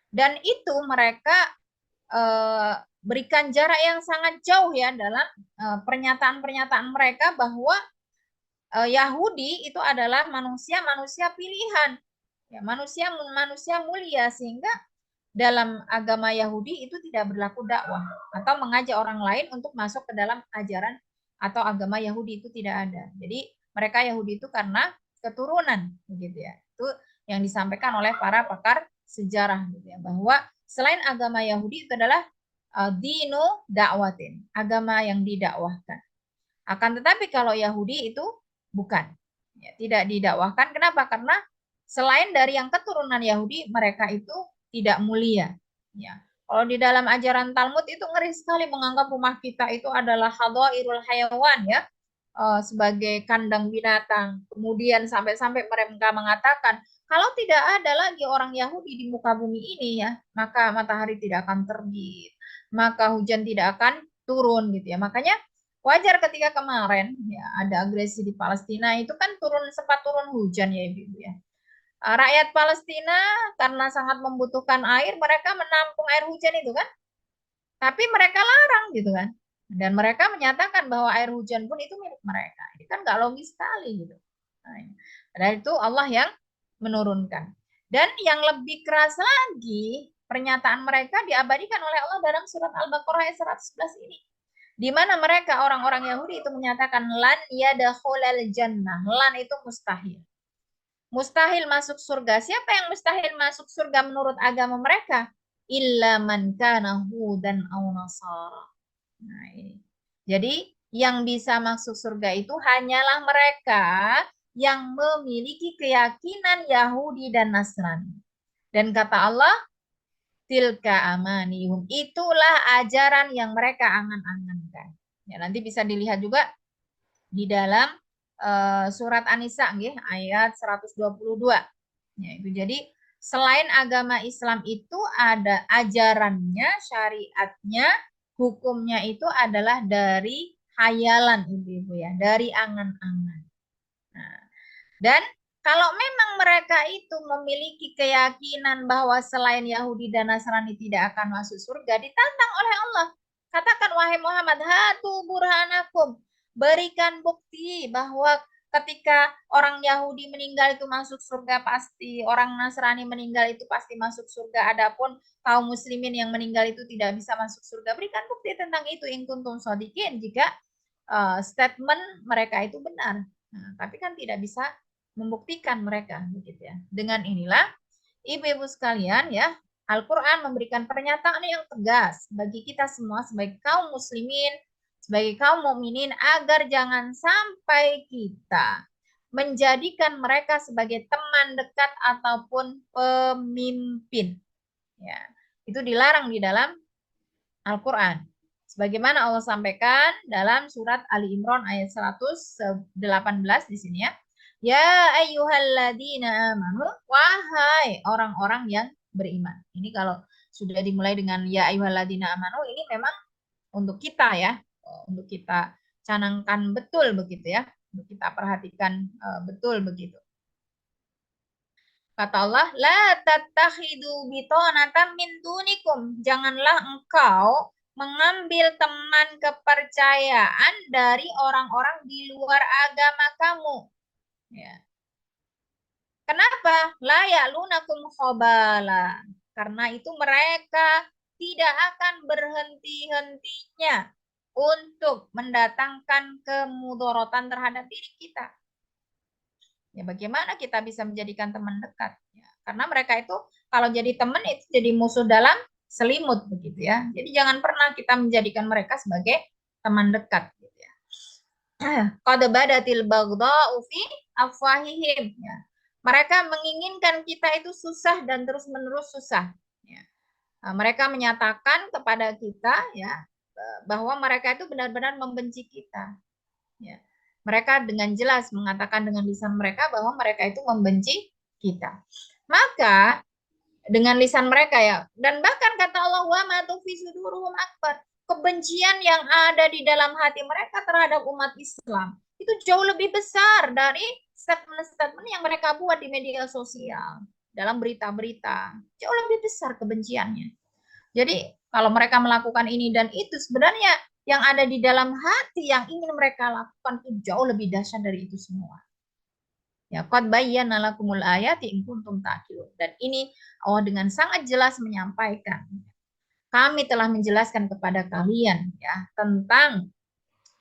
Dan itu mereka berikan jarak yang sangat jauh ya dalam pernyataan-pernyataan mereka bahwa Yahudi itu adalah manusia-manusia pilihan. Ya, manusia mulia, sehingga dalam agama Yahudi itu tidak berlaku dakwah atau mengajak orang lain untuk masuk ke dalam ajaran atau agama Yahudi, itu tidak ada. Jadi mereka Yahudi itu karena keturunan begitu ya. Itu yang disampaikan oleh para pakar sejarah gitu ya, bahwa selain agama Yahudi itu adalah dinu dakwatin, agama yang didakwahkan. Akan tetapi kalau Yahudi itu bukan, ya, tidak didakwahkan. Kenapa? Karena selain dari yang keturunan Yahudi, mereka itu tidak mulia. Ya. Kalau di dalam ajaran Talmud itu ngeri sekali, menganggap rumah kita itu adalah hadhairul hayawan ya, sebagai kandang binatang. Kemudian sampai-sampai mereka mengatakan kalau tidak ada lagi orang Yahudi di muka bumi ini ya, maka matahari tidak akan terbit, maka hujan tidak akan turun gitu ya. Makanya wajar ketika kemarin ya ada agresi di Palestina itu kan sempat turun hujan ya ibu ya. Rakyat Palestina karena sangat membutuhkan air, mereka menampung air hujan itu kan. Tapi mereka larang gitu kan. Dan mereka menyatakan bahwa air hujan pun itu milik mereka. Ini kan nggak logis sekali gitu. Nah, padahal itu Allah yang menurunkan. Dan yang lebih keras lagi, pernyataan mereka diabadikan oleh Allah dalam surat Al-Baqarah ayat 111 ini. Di mana mereka orang-orang Yahudi itu menyatakan lan yadkhulal jannah. Lan itu mustahil. Mustahil masuk surga. Siapa yang mustahil masuk surga menurut agama mereka? Illa man kana hudan aw nasara. Nah, ini. Jadi yang bisa masuk surga itu hanyalah mereka yang memiliki keyakinan Yahudi dan Nasrani. Dan kata Allah, tilka amanihum. Itulah ajaran yang mereka angan-angankan. Ya, nanti bisa dilihat juga di dalam surat An-Nisa ayat 122. Ya, itu jadi selain agama Islam itu ada ajarannya, syariatnya, hukumnya itu adalah dari hayalan ibu-ibu ya, dari angan-angan. Nah, dan kalau memang mereka itu memiliki keyakinan bahwa selain Yahudi dan Nasrani tidak akan masuk surga, ditantang oleh Allah. Katakan wahai Muhammad, hatu burhanakum. Berikan bukti bahwa ketika orang Yahudi meninggal itu masuk surga pasti, orang Nasrani meninggal itu pasti masuk surga. Adapun kaum muslimin yang meninggal itu tidak bisa masuk surga. Berikan bukti tentang itu in kuntum shodiqin jika statement mereka itu benar. Nah, tapi kan tidak bisa membuktikan mereka begitu ya. Dengan inilah ibu-ibu sekalian ya, Al-Qur'an memberikan pernyataan yang tegas bagi kita semua sebagai kaum muslimin, sebagai kaum mukminin agar jangan sampai kita menjadikan mereka sebagai teman dekat ataupun pemimpin. Ya, itu dilarang di dalam Al-Qur'an. Sebagaimana Allah sampaikan dalam surat Ali Imran ayat 118 di sini ya. Ya ayyuhalladzina amanu, wahai orang-orang yang beriman. Ini kalau sudah dimulai dengan ya ayyuhalladzina amanu, ini memang untuk kita ya, untuk kita canangkan betul begitu ya, untuk kita perhatikan betul begitu. Kata Allah, la tattakhidu bitonatan min dunikum. Janganlah engkau mengambil teman kepercayaan dari orang-orang di luar agama kamu. Ya. Kenapa? La ya'lunakum khabala. Karena itu mereka tidak akan berhenti-hentinya untuk mendatangkan kemudorotan terhadap diri kita. Ya, bagaimana kita bisa menjadikan teman dekat? Ya, karena mereka itu kalau jadi teman itu jadi musuh dalam selimut begitu ya. Jadi jangan pernah kita menjadikan mereka sebagai teman dekat gitu ya. Qad badatil baghdha'u fi afwahihim ya. Mereka menginginkan kita itu susah dan terus-menerus susah ya. Nah, mereka menyatakan kepada kita ya bahwa mereka itu benar-benar membenci kita. Ya. Mereka dengan jelas mengatakan dengan lisan mereka bahwa mereka itu membenci kita. Maka dengan lisan mereka ya, dan bahkan kata Allah wa ma tufi suduruhum akbar. Kebencian yang ada di dalam hati mereka terhadap umat Islam itu jauh lebih besar dari statement-statement yang mereka buat di media sosial, dalam berita-berita. Jauh lebih besar kebenciannya. Jadi kalau mereka melakukan ini dan itu sebenarnya yang ada di dalam hati yang ingin mereka lakukan itu jauh lebih dahsyat dari itu semua. Ya, qad bayyana lakumul ayati in kuntum ta'qilun. Dan ini Allah dengan sangat jelas menyampaikan. Kami telah menjelaskan kepada kalian ya tentang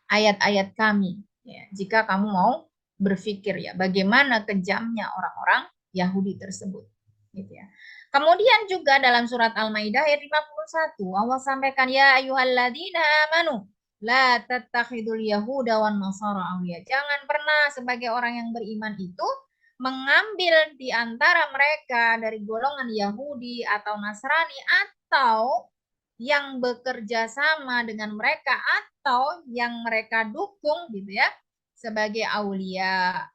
ayat-ayat kami. Ya, jika kamu mau berpikir ya bagaimana kejamnya orang-orang Yahudi tersebut. Gitu ya. Kemudian juga dalam surat Al-Maidah ayat 51 Allah sampaikan ya ayyuhalladzina amanu la tattakhidul yahuda wan nasara awliya. Jangan pernah sebagai orang yang beriman itu mengambil di antara mereka dari golongan Yahudi atau Nasrani atau yang bekerja sama dengan mereka atau yang mereka dukung gitu ya sebagai aulia,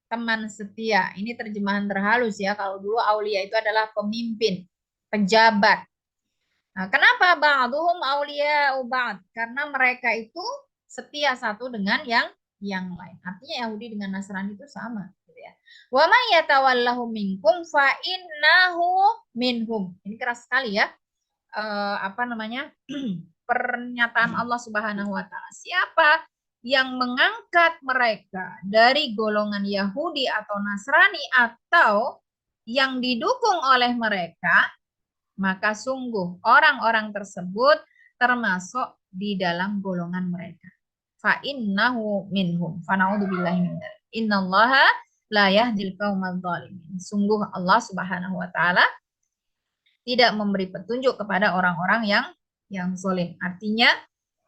teman setia. Ini terjemahan terhalus ya. Kalau dulu aulia itu adalah pemimpin, pejabat. Nah, kenapa ba'duhum aulia ba'd? Karena mereka itu setia satu dengan yang lain. Artinya Yahudi dengan Nasrani itu sama. ya. Wa may yatawallahu minkum fa innahu minhum. Ini keras sekali ya. Pernyataan Allah Subhanahu wa taala. Siapa yang mengangkat mereka dari golongan Yahudi atau Nasrani atau yang didukung oleh mereka, maka sungguh orang-orang tersebut termasuk di dalam golongan mereka. Fa innahu minhum. Fa na'udzubillahi min dzalik. Innallaha la yahdil qaumadz dzalimin. Sungguh Allah Subhanahu wa taala tidak memberi petunjuk kepada orang-orang yang zalim. Artinya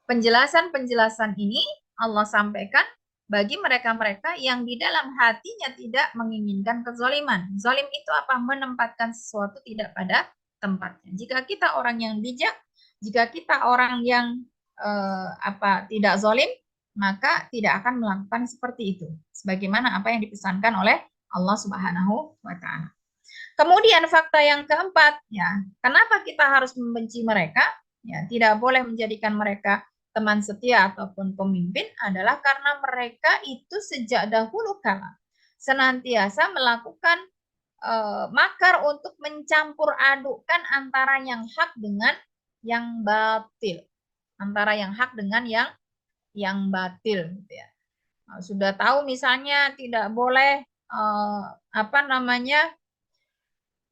penjelasan-penjelasan ini Allah sampaikan bagi mereka-mereka yang di dalam hatinya tidak menginginkan kezaliman. Zalim itu apa? Menempatkan sesuatu tidak pada tempatnya. Jika kita orang yang bijak, jika kita orang yang tidak zalim, maka tidak akan melakukan seperti itu. Sebagaimana apa yang dipesankan oleh Allah Subhanahu wa taala. Kemudian fakta yang keempat, ya, kenapa kita harus membenci mereka? Ya, tidak boleh menjadikan mereka teman setia ataupun pemimpin adalah karena mereka itu sejak dahulu kala senantiasa melakukan makar untuk mencampur adukkan antara yang hak dengan yang batil, antara yang hak dengan yang batil, gitu ya. Nah, sudah tahu misalnya tidak boleh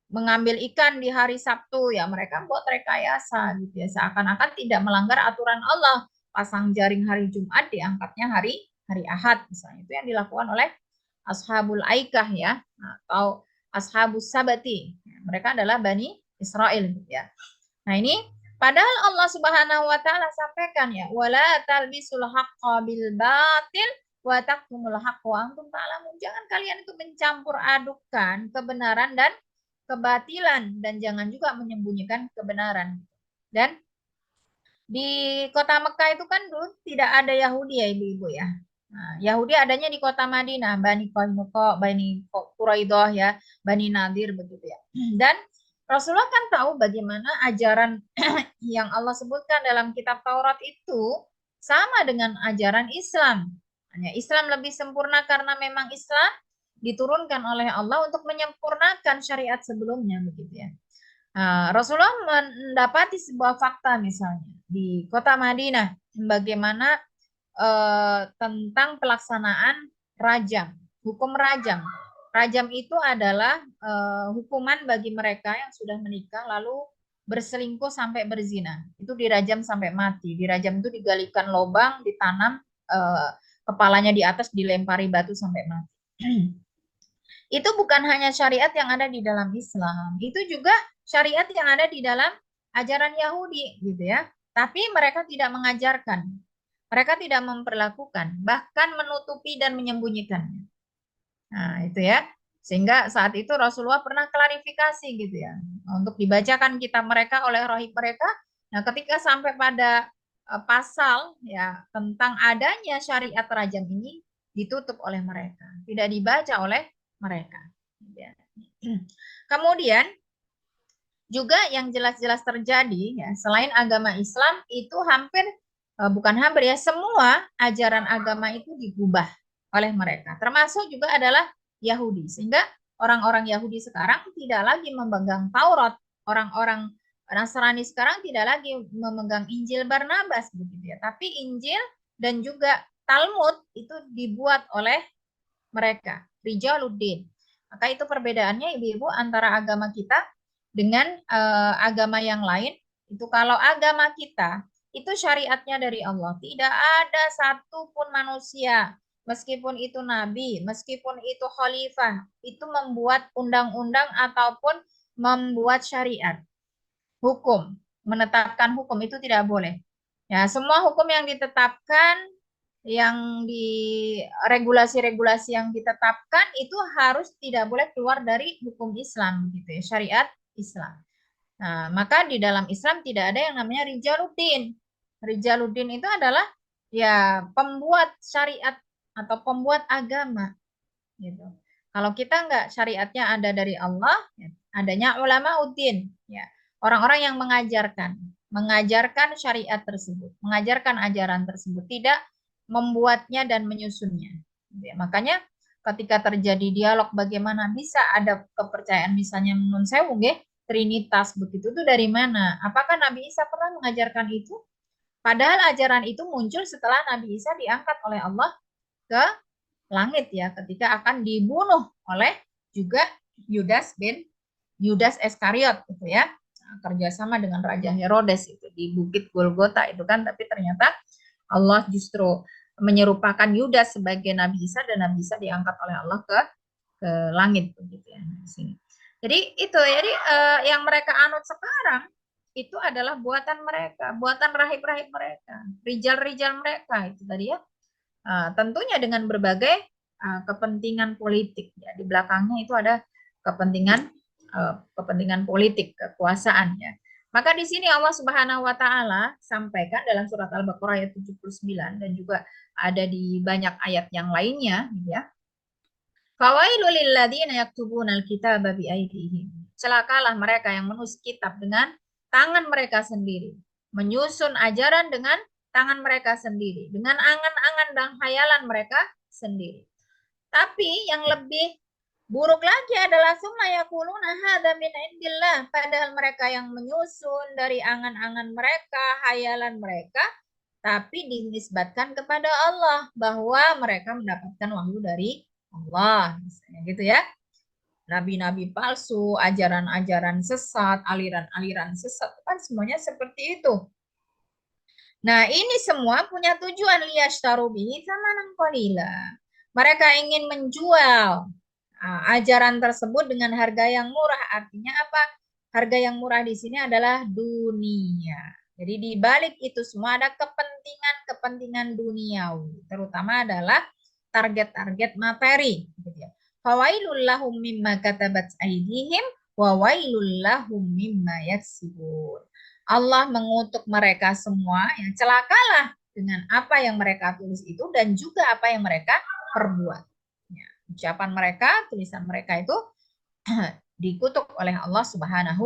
mengambil ikan di hari Sabtu, ya mereka buat rekayasa gitu ya, seakan-akan tidak melanggar aturan Allah. Pasang jaring hari Jumat, diangkatnya hari Ahad misalnya. Itu yang dilakukan oleh Ashabul Aikah ya, atau Ashabus Sabati. Mereka adalah Bani Israel gitu ya. Nah, ini padahal Allah Subhanahu wa taala sampaikan ya, wala talbisul haqqa bil batil wa taktumul haqqa wa antum ta'lamun. Jangan kalian itu mencampur adukkan kebenaran dan kebatilan, dan jangan juga menyembunyikan kebenaran. Dan di kota Mekah itu kan dulu tidak ada Yahudi ya ibu-ibu ya. Nah, Yahudi adanya di kota Madinah, Bani Qainuqa, Bani Quraidah ya, Bani Nadir begitu ya. Dan Rasulullah kan tahu bagaimana ajaran yang Allah sebutkan dalam kitab Taurat itu sama dengan ajaran Islam. Hanya Islam lebih sempurna karena memang Islam diturunkan oleh Allah untuk menyempurnakan syariat sebelumnya begitu ya. Rasulullah mendapati sebuah fakta misalnya di kota Madinah bagaimana tentang pelaksanaan rajam, hukum rajam. Rajam itu adalah hukuman bagi mereka yang sudah menikah lalu berselingkuh sampai berzina. Itu dirajam sampai mati. Dirajam itu digalikan lubang, ditanam kepalanya di atas, dilempari batu sampai mati. Itu bukan hanya syariat yang ada di dalam Islam, itu juga syariat yang ada di dalam ajaran Yahudi gitu ya. Tapi mereka tidak mengajarkan, mereka tidak memperlakukan, bahkan menutupi dan menyembunyikannya. Nah, itu ya. Sehingga saat itu Rasulullah pernah klarifikasi gitu ya, untuk dibacakan kitab mereka oleh rahib mereka. Nah, ketika sampai pada pasal ya tentang adanya syariat rajam ini ditutup oleh mereka, tidak dibaca oleh mereka. Kemudian juga yang jelas-jelas terjadi ya, selain agama Islam itu bukan hampir ya, semua ajaran agama itu digubah oleh mereka, termasuk juga adalah Yahudi. Sehingga orang-orang Yahudi sekarang tidak lagi memegang Taurat, orang-orang Nasrani sekarang tidak lagi memegang Injil Barnabas begitu ya, tapi Injil dan juga Talmud itu dibuat oleh mereka, Rijaluddin. Maka itu perbedaannya ibu-ibu antara agama kita dengan agama yang lain. Itu kalau agama kita itu syariatnya dari Allah, tidak ada satupun manusia, meskipun itu nabi, meskipun itu khalifah, itu membuat undang-undang ataupun membuat syariat, hukum, menetapkan hukum, itu tidak boleh. Ya, semua hukum yang ditetapkan, yang di regulasi-regulasi yang ditetapkan itu harus tidak boleh keluar dari hukum Islam gitu ya, syariat Islam. Nah, maka di dalam Islam tidak ada yang namanya Rijaluddin. Rijaluddin itu adalah ya pembuat syariat atau pembuat agama gitu. Kalau kita enggak, syariatnya ada dari Allah, ya, adanya ulama uddin ya, orang-orang yang mengajarkan syariat tersebut, mengajarkan ajaran tersebut, tidak membuatnya dan menyusunnya. Ya, makanya ketika terjadi dialog bagaimana bisa ada kepercayaan misalnya nun sewu nggih, trinitas begitu itu dari mana? Apakah Nabi Isa pernah mengajarkan itu? Padahal ajaran itu muncul setelah Nabi Isa diangkat oleh Allah ke langit ya, ketika akan dibunuh oleh juga Yudas Iskariot gitu ya. Nah, kerjasama dengan Raja Herodes itu di Bukit Golgota itu kan, tapi ternyata Allah justru menyerupakan Yudas sebagai Nabi Isa dan Nabi Isa diangkat oleh Allah ke langit begitu ya di sini. Jadi itu yang mereka anut sekarang itu adalah buatan mereka, buatan rahib-rahib mereka, rijal-rijal mereka itu tadi ya. Tentunya dengan berbagai kepentingan politik ya, di belakangnya itu ada kepentingan politik, kekuasaan ya. Maka di sini Allah Subhanahu wa taala sampaikan dalam surat Al-Baqarah ayat 79 dan juga ada di banyak ayat yang lainnya gitu ya. Fawailul lil ladzina yaktubunal kitaba bi aydihim. Celakalah mereka yang menulis kitab dengan tangan mereka sendiri, menyusun ajaran dengan tangan mereka sendiri, dengan angan-angan dan khayalan mereka sendiri. Tapi yang lebih buruk lagi adalah summa yaquluna hadza min indillah, padahal mereka yang menyusun dari angan-angan mereka, khayalan mereka, tapi dinisbatkan kepada Allah bahwa mereka mendapatkan wahyu dari Allah, misalnya gitu ya. Nabi-nabi palsu, ajaran-ajaran sesat, aliran-aliran sesat, kan semuanya seperti itu. Nah, ini semua punya tujuan liyashtaru bihi tsamanan qalila. Mereka ingin menjual ajaran tersebut dengan harga yang murah. Artinya apa? Harga yang murah di sini adalah dunia. Jadi di balik itu semua ada kepentingan duniawi, terutama adalah target-target materi. Fawailul lahum mimma katabat aydihim wa wailul lahum mimma yaksibun. Allah mengutuk mereka semua, yang celakalah dengan apa yang mereka tulis itu dan juga apa yang mereka perbuat. Ya, ucapan mereka, tulisan mereka itu dikutuk oleh Allah Subhanahu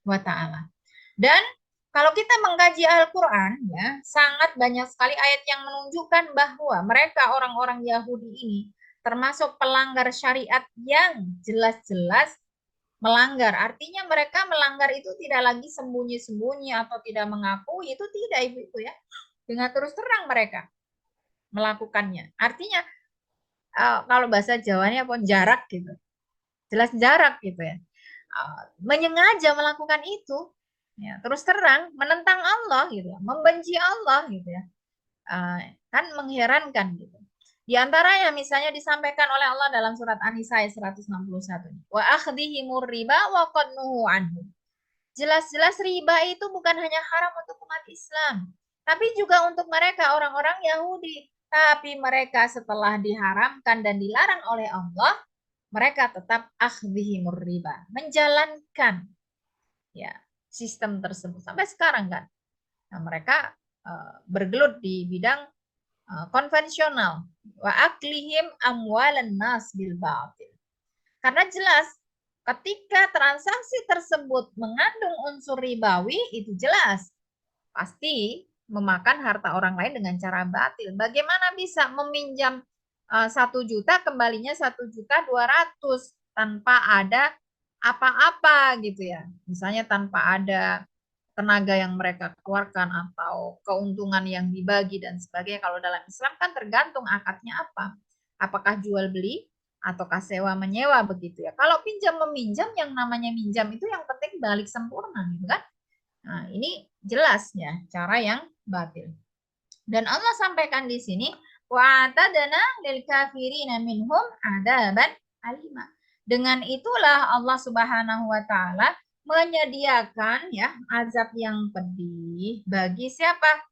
wa taala. Dan kalau kita mengkaji Al-Qur'an ya, sangat banyak sekali ayat yang menunjukkan bahwa mereka orang-orang Yahudi ini termasuk pelanggar syariat yang jelas-jelas melanggar. Artinya mereka melanggar itu tidak lagi sembunyi-sembunyi atau tidak mengakui, itu tidak Ibu ya. Dengan terus terang mereka melakukannya. Artinya kalau bahasa Jawanya apa jarak gitu. Jelas jarak gitu ya. Menyengaja melakukan itu ya, terus terang menentang Allah gitu ya, membenci Allah gitu ya. Kan mengherankan gitu. Di antaranya misalnya disampaikan oleh Allah dalam surat An-Nisa 161. Wa akhdhihimur riba wa qad nuhu anhu. Jelas-jelas riba itu bukan hanya haram untuk umat Islam, tapi juga untuk mereka orang-orang Yahudi. Tapi mereka setelah diharamkan dan dilarang oleh Allah, mereka tetap akhdhihimur riba, menjalankan ya sistem tersebut sampai sekarang kan. Nah, mereka bergelut di bidang konvensional, wa aklihim amwalan nas bil batil. Karena jelas ketika transaksi tersebut mengandung unsur ribawi, itu jelas pasti memakan harta orang lain dengan cara batil. Bagaimana bisa meminjam 1 juta kembalinya 1.200.000 tanpa ada apa-apa gitu ya. Misalnya tanpa ada tenaga yang mereka keluarkan atau keuntungan yang dibagi dan sebagainya. Kalau dalam Islam kan tergantung akadnya apa. Apakah jual beli ataukah sewa menyewa begitu ya. Kalau pinjam meminjam, yang namanya minjam itu yang penting balik sempurna gitu kan. Nah, ini jelasnya cara yang batil. Dan Allah sampaikan di sini wa atadna lil kafirina minhum adaban alima. Dengan itulah Allah Subhanahu wa taala menyediakan ya azab yang pedih bagi siapa?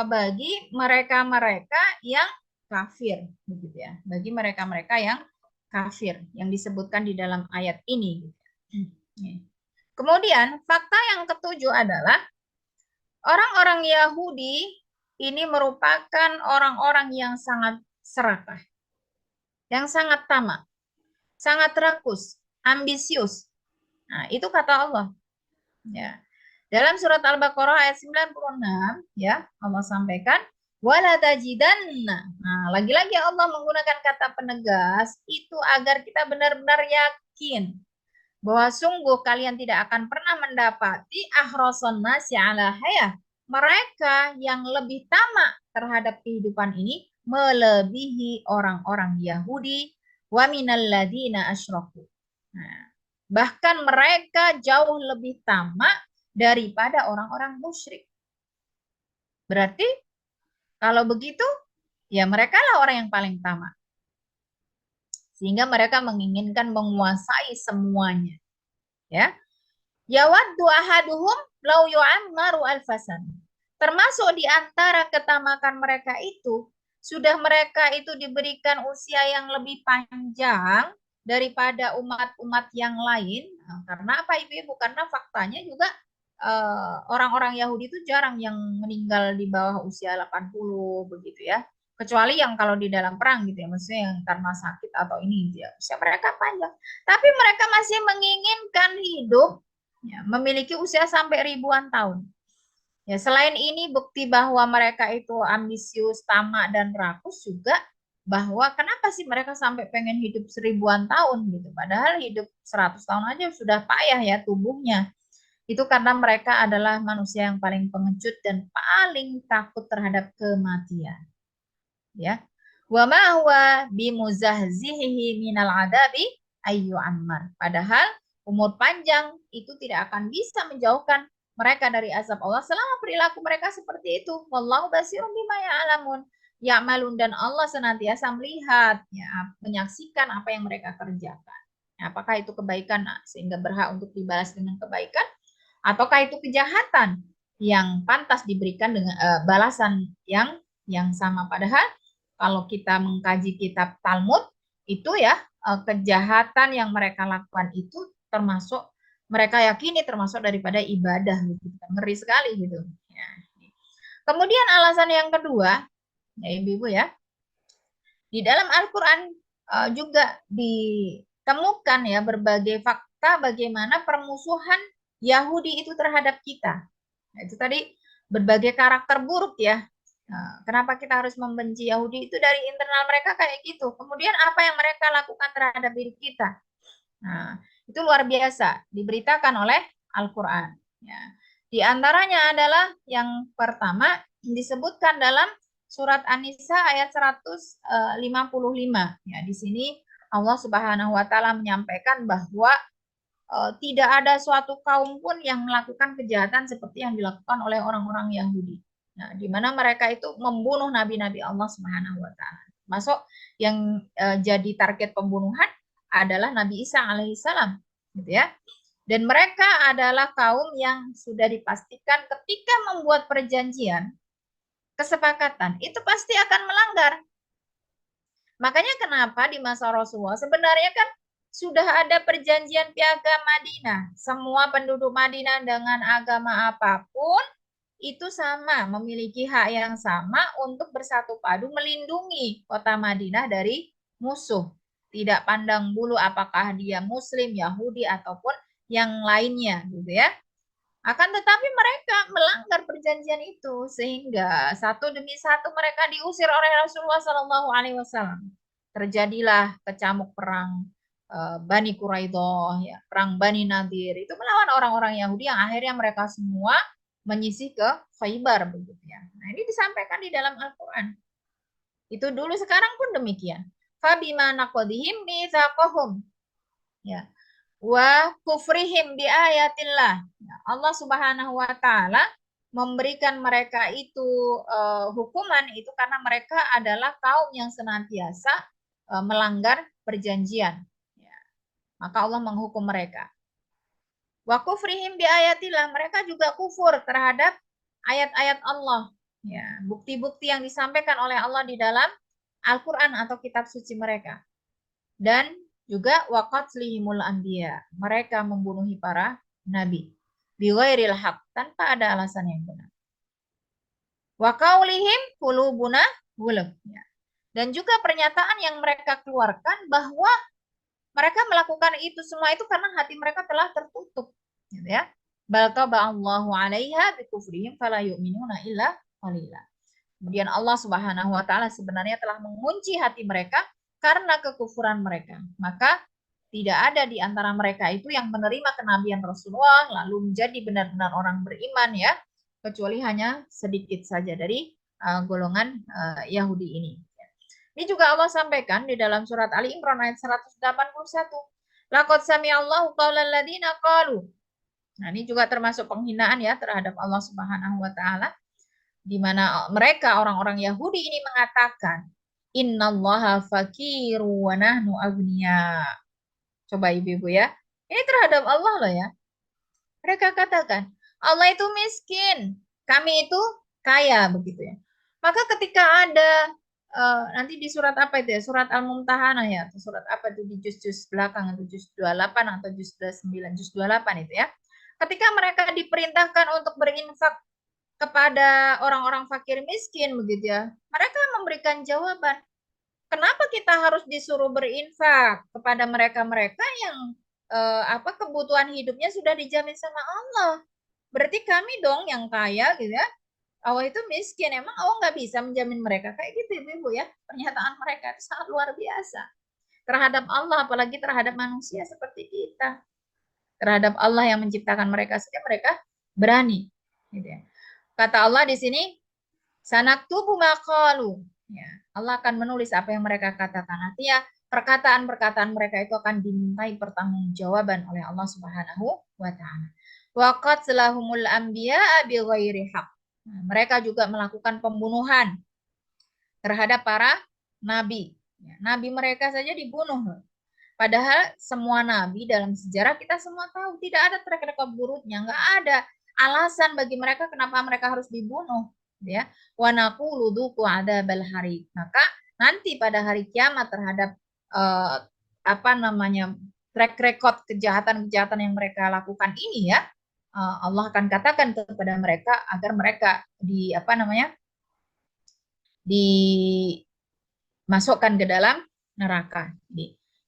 Bagi mereka-mereka yang kafir begitu ya. Bagi mereka-mereka yang kafir yang disebutkan di dalam ayat ini. Kemudian fakta yang ketujuh adalah orang-orang Yahudi ini merupakan orang-orang yang sangat serakah, yang sangat tamak, sangat rakus, ambisius. Nah, itu kata Allah. Ya. Dalam surat Al-Baqarah ayat 96 ya, Allah sampaikan, Wala tajidanna. Nah, lagi-lagi Allah menggunakan kata penegas itu agar kita benar-benar yakin bahwa sungguh kalian tidak akan pernah mendapati ahrasan nasi ala hayah. Mereka yang lebih tamak terhadap kehidupan ini melebihi orang-orang Yahudi wa minal ladina asyraku. Nah, bahkan mereka jauh lebih tamak daripada orang-orang musyrik. Berarti kalau begitu ya mereka lah orang yang paling tamak. Sehingga mereka menginginkan menguasai semuanya. Ya. Yawaddu ahaduhum lau yu'ammaru alfasan. Termasuk di antara ketamakan mereka itu, sudah mereka itu diberikan usia yang lebih panjang daripada umat-umat yang lain. Nah, karena apa Ibu-ibu? Karena faktanya juga orang-orang Yahudi itu jarang yang meninggal di bawah usia 80 begitu ya. Kecuali yang kalau di dalam perang gitu ya, maksudnya yang karena sakit atau ini gitu ya. Usia mereka panjang. Tapi mereka masih menginginkan hidup ya, memiliki usia sampai ribuan tahun. Ya, selain ini bukti bahwa mereka itu ambisius, tamak dan rakus juga bahwa kenapa sih mereka sampai pengen hidup seribuan tahun gitu. Padahal hidup 100 tahun aja sudah payah ya tubuhnya. Itu karena mereka adalah manusia yang paling pengecut dan paling takut terhadap kematian. Ya. Wa ma huwa bimuzahzihihi minal adabi ayyu ammar. Padahal umur panjang itu tidak akan bisa menjauhkan mereka dari azab Allah selama perilaku mereka seperti itu. Wallahu basirun bima ya'lamun. Ya'malun dan Allah senantiasa melihat, ya, menyaksikan apa yang mereka kerjakan. Apakah itu kebaikan sehingga berhak untuk dibalas dengan kebaikan ataukah itu kejahatan yang pantas diberikan dengan balasan yang sama. Padahal kalau kita mengkaji kitab Talmud itu ya kejahatan yang mereka lakukan itu termasuk mereka yakini termasuk daripada ibadah gitu. Ngeri sekali gitu. Ya. Kemudian alasan yang kedua, ya Ibu-ibu ya, di dalam Al-Qur'an juga ditemukan ya berbagai fakta bagaimana permusuhan Yahudi itu terhadap kita. Nah, itu tadi berbagai karakter buruk ya. Nah, kenapa kita harus membenci Yahudi itu dari internal mereka kayak gitu. Kemudian apa yang mereka lakukan terhadap diri kita. Nah, itu luar biasa diberitakan oleh Al-Qur'an. Ya. Di antaranya adalah yang pertama disebutkan dalam surat An-Nisa ayat 155. Ya, di sini Allah Subhanahu wa taala menyampaikan bahwa tidak ada suatu kaum pun yang melakukan kejahatan seperti yang dilakukan oleh orang-orang Yahudi. Nah, di mana mereka itu membunuh nabi-nabi Allah Subhanahu wa taala. Masuk yang jadi target pembunuhan adalah Nabi Isa alaihissalam, gitu ya. Dan mereka adalah kaum yang sudah dipastikan ketika membuat perjanjian, kesepakatan, itu pasti akan melanggar. Makanya kenapa di masa Rasulullah sebenarnya kan sudah ada perjanjian piagam Madinah. Semua penduduk Madinah dengan agama apapun itu sama, memiliki hak yang sama untuk bersatu padu melindungi kota Madinah dari musuh. Tidak pandang bulu apakah dia Muslim, Yahudi, ataupun yang lainnya, gitu ya. Akan tetapi mereka melanggar perjanjian itu sehingga satu demi satu mereka diusir oleh Rasulullah Shallallahu Alaihi Wasallam. Terjadilah kecamuk perang Bani Quraidah, ya, perang Bani Nadir itu melawan orang-orang Yahudi yang akhirnya mereka semua menyisih ke Khaybar begitu ya. Nah, ini disampaikan di dalam Al-Qur'an. Itu dulu sekarang pun demikian. Fabima naqadhihim mitsaqahum. Ya. Wa kufrihim bi ayatillah. Allah Subhanahu wa taala memberikan mereka itu hukuman itu karena mereka adalah kaum yang senantiasa melanggar perjanjian. Ya. Maka Allah menghukum mereka. Wa kufrihim bi ayatillah, mereka juga kufur terhadap ayat-ayat Allah. Ya, bukti-bukti yang disampaikan oleh Allah di dalam Al-Qur'an atau kitab suci mereka. Dan juga waqatlihimul anbiya, mereka membunuhi para nabi bighairil haq, tanpa ada alasan yang benar. Wa qaulihim qulubuna gulub, ya. Dan juga pernyataan yang mereka keluarkan bahwa mereka melakukan itu semua itu karena hati mereka telah tertutup, gitu ya. Bal taba Allahu 'alaiha bikufrihim fala yu'minuna illa qalila. Kemudian Allah Subhanahu wa taala sebenarnya telah mengunci hati mereka karena kekufuran mereka. Maka tidak ada di antara mereka itu yang menerima kenabian Rasulullah lalu menjadi benar-benar orang beriman ya, kecuali hanya sedikit saja dari golongan Yahudi ini. Ini juga Allah sampaikan di dalam surat Ali Imran ayat 181. Laqad sami'allahu qaulal ladzina qalu. Nah, ini juga termasuk penghinaan ya terhadap Allah Subhanahu wa taala, di mana mereka orang-orang Yahudi ini mengatakan innallaha faqiru wa nahnu agniya. Coba ibu-ibu ya. Ini terhadap Allah loh ya. Mereka katakan, Allah itu miskin, kami itu kaya begitu ya. Maka ketika ada nanti di surat apa itu ya? Surat Al-Mumtahanah ya, atau surat apa itu di juz-juz belakang itu juz 28 atau juz 29, juz 28 itu ya. Ketika mereka diperintahkan untuk berinfak kepada orang-orang fakir miskin begitu ya. Mereka memberikan jawaban, kenapa kita harus disuruh berinfak kepada mereka-mereka yang kebutuhan hidupnya sudah dijamin sama Allah. Berarti kami dong yang kaya gitu ya. Allah itu miskin, emang Allah nggak bisa menjamin mereka kayak gitu ibu ya. Pernyataan mereka itu sangat luar biasa terhadap Allah, apalagi terhadap manusia seperti kita. Terhadap Allah yang menciptakan mereka saja mereka berani. Gitu ya. Kata Allah di sini, sanaktubu maqalu. Ya, Allah akan menulis apa yang mereka katakan. Artinya perkataan-perkataan mereka itu akan dimintai pertanggungjawaban oleh Allah Subhanahu wa taala. Wa qatlahumul anbiya'a bighairi haqq. Nah, mereka juga melakukan pembunuhan terhadap para nabi. Ya, nabi mereka saja dibunuh. Padahal semua nabi dalam sejarah kita semua tahu tidak ada track record buruknya, nggak ada alasan bagi mereka kenapa mereka harus dibunuh, ya. Wa naqulu dzuqu adzabal hari. Maka nanti pada hari kiamat terhadap track record kejahatan-kejahatan yang mereka lakukan ini ya, Allah akan katakan kepada mereka agar mereka dimasukkan ke dalam neraka.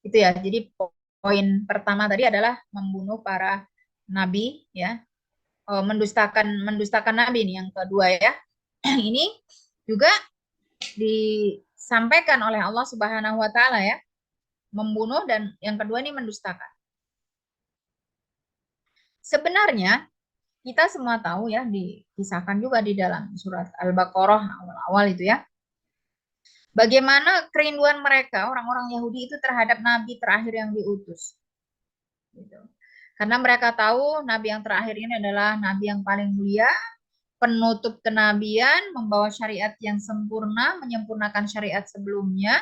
Itu ya. Jadi poin pertama tadi adalah membunuh para nabi ya. Mendustakan nabi ini yang kedua ya. Ini juga disampaikan oleh Allah Subhanahu wa taala ya. Membunuh dan yang kedua ini mendustakan. Sebenarnya kita semua tahu ya, dikisahkan juga di dalam surat Al-Baqarah awal-awal itu ya. Bagaimana kerinduan mereka, orang-orang Yahudi itu terhadap nabi terakhir yang diutus. Gitu. Karena mereka tahu nabi yang terakhir ini adalah nabi yang paling mulia, penutup kenabian, membawa syariat yang sempurna, menyempurnakan syariat sebelumnya.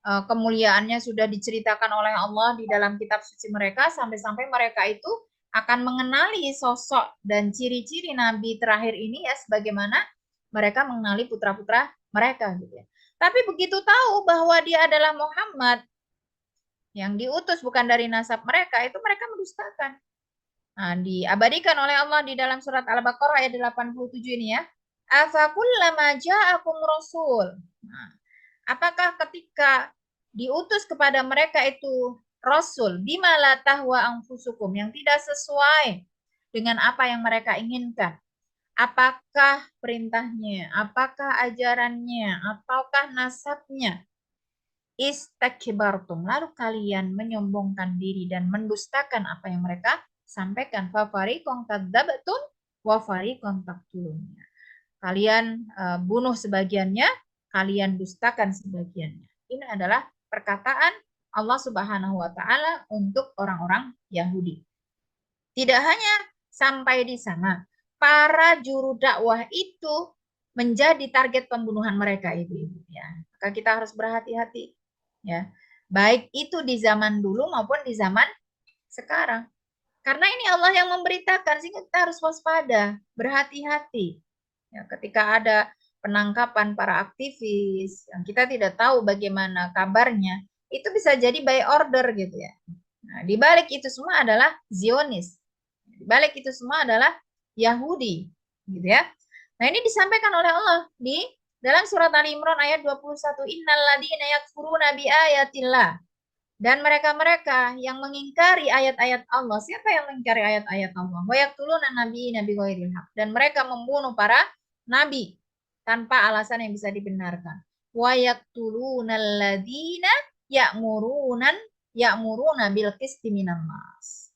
Kemuliaannya sudah diceritakan oleh Allah di dalam kitab suci mereka, sampai-sampai mereka itu akan mengenali sosok dan ciri-ciri nabi terakhir ini ya, sebagaimana mereka mengenali putra-putra mereka gitu ya. Tapi begitu tahu bahwa dia adalah Muhammad yang diutus bukan dari nasab mereka, itu mereka mendustakan. Nah, diabadikan oleh Allah di dalam surat Al-Baqarah ayat 87 ini ya. Afakullama ja'akum rasul. Nah, apakah ketika diutus kepada mereka itu rasul bima la tahwa anfusukum, yang tidak sesuai dengan apa yang mereka inginkan? Apakah perintahnya, apakah ajarannya, ataukah nasabnya? Istakbartum, lalu kalian menyombongkan diri dan mendustakan apa yang mereka sampaikan. Fafariqon kadzdzabtum wa fariqon taqtulun. Kalian bunuh sebagiannya, kalian dustakan sebagiannya. Ini adalah perkataan Allah Subhanahu wa taala untuk orang-orang Yahudi. Tidak hanya sampai di sana, para juru dakwah itu menjadi target pembunuhan mereka, ibu-ibu ya. Maka kita harus berhati-hati ya. Baik itu di zaman dulu maupun di zaman sekarang. Karena ini Allah yang memberitakan, sehingga kita harus waspada, berhati-hati. Ya, ketika ada penangkapan para aktivis yang kita tidak tahu bagaimana kabarnya, itu bisa jadi by order gitu ya. Nah, di balik itu semua adalah Zionis. Di balik itu semua adalah Yahudi, gitu ya. Nah, ini disampaikan oleh Allah di dalam surat Ali Imran ayat 21, innal ladzina yakfuruna bi ayatillah. Dan mereka-mereka yang mengingkari ayat-ayat Allah. Siapa yang mengingkari ayat-ayat Allah? Wa yaqtuluna nabi ghairil haq. Dan mereka membunuh para nabi tanpa alasan yang bisa dibenarkan. Wa yaqtulunal ladzina ya'muruna bil qisti minan nas.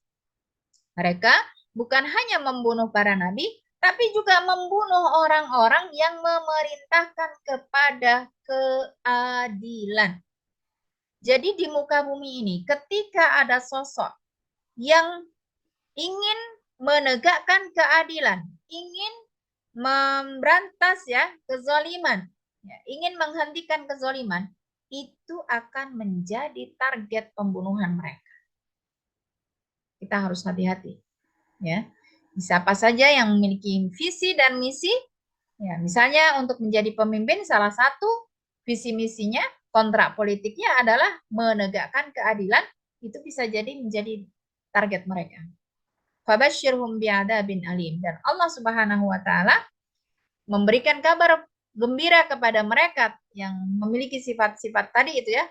Mereka bukan hanya membunuh para nabi, tapi juga membunuh orang-orang yang memerintahkan kepada keadilan. Jadi di muka bumi ini, ketika ada sosok yang ingin menegakkan keadilan, ingin memberantas ya kezaliman, ya, ingin menghentikan kezaliman, itu akan menjadi target pembunuhan mereka. Kita harus hati-hati, ya. Siapa saja yang memiliki visi dan misi, ya, misalnya untuk menjadi pemimpin, salah satu visi misinya, kontrak politiknya adalah menegakkan keadilan, itu bisa jadi menjadi target mereka. Fabashshirhum bi'adzabin alim. Dan Allah Subhanahu wa taala memberikan kabar gembira kepada mereka yang memiliki sifat-sifat tadi itu ya,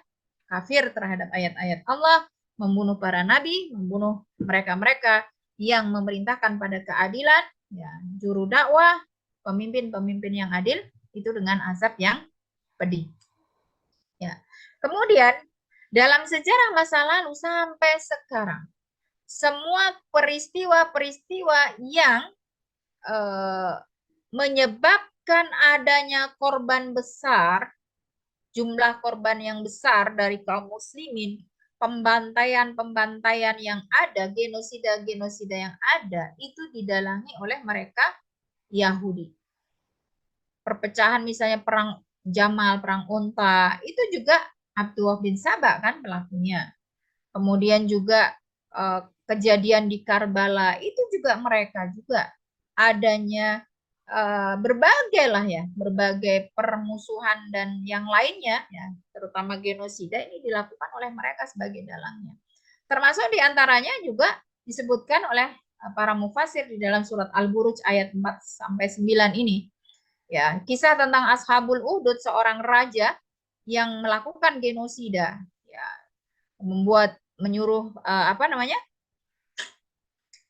kafir terhadap ayat-ayat Allah, membunuh para nabi, membunuh mereka-mereka yang memerintahkan pada keadilan, ya, juru dakwah, pemimpin-pemimpin yang adil, itu dengan azab yang pedih. Ya. Kemudian dalam sejarah masa lalu sampai sekarang, semua peristiwa-peristiwa yang menyebabkan adanya korban besar, jumlah korban yang besar dari kaum muslimin, pembantaian-pembantaian yang ada, genosida-genosida yang ada, itu didalangi oleh mereka Yahudi. Perpecahan misalnya perang Jamal, perang Unta, itu juga Abdullah bin Sabah kan pelakunya. Kemudian juga kejadian di Karbala, itu juga mereka juga adanya berbagai lah ya, berbagai permusuhan dan yang lainnya ya, terutama genosida ini dilakukan oleh mereka sebagai dalangnya. Termasuk diantaranya juga disebutkan oleh para mufasir di dalam surat Al-Buruj ayat 4 sampai 9 ini. Ya, kisah tentang Ashabul Uhdud, seorang raja yang melakukan genosida, ya, menyuruh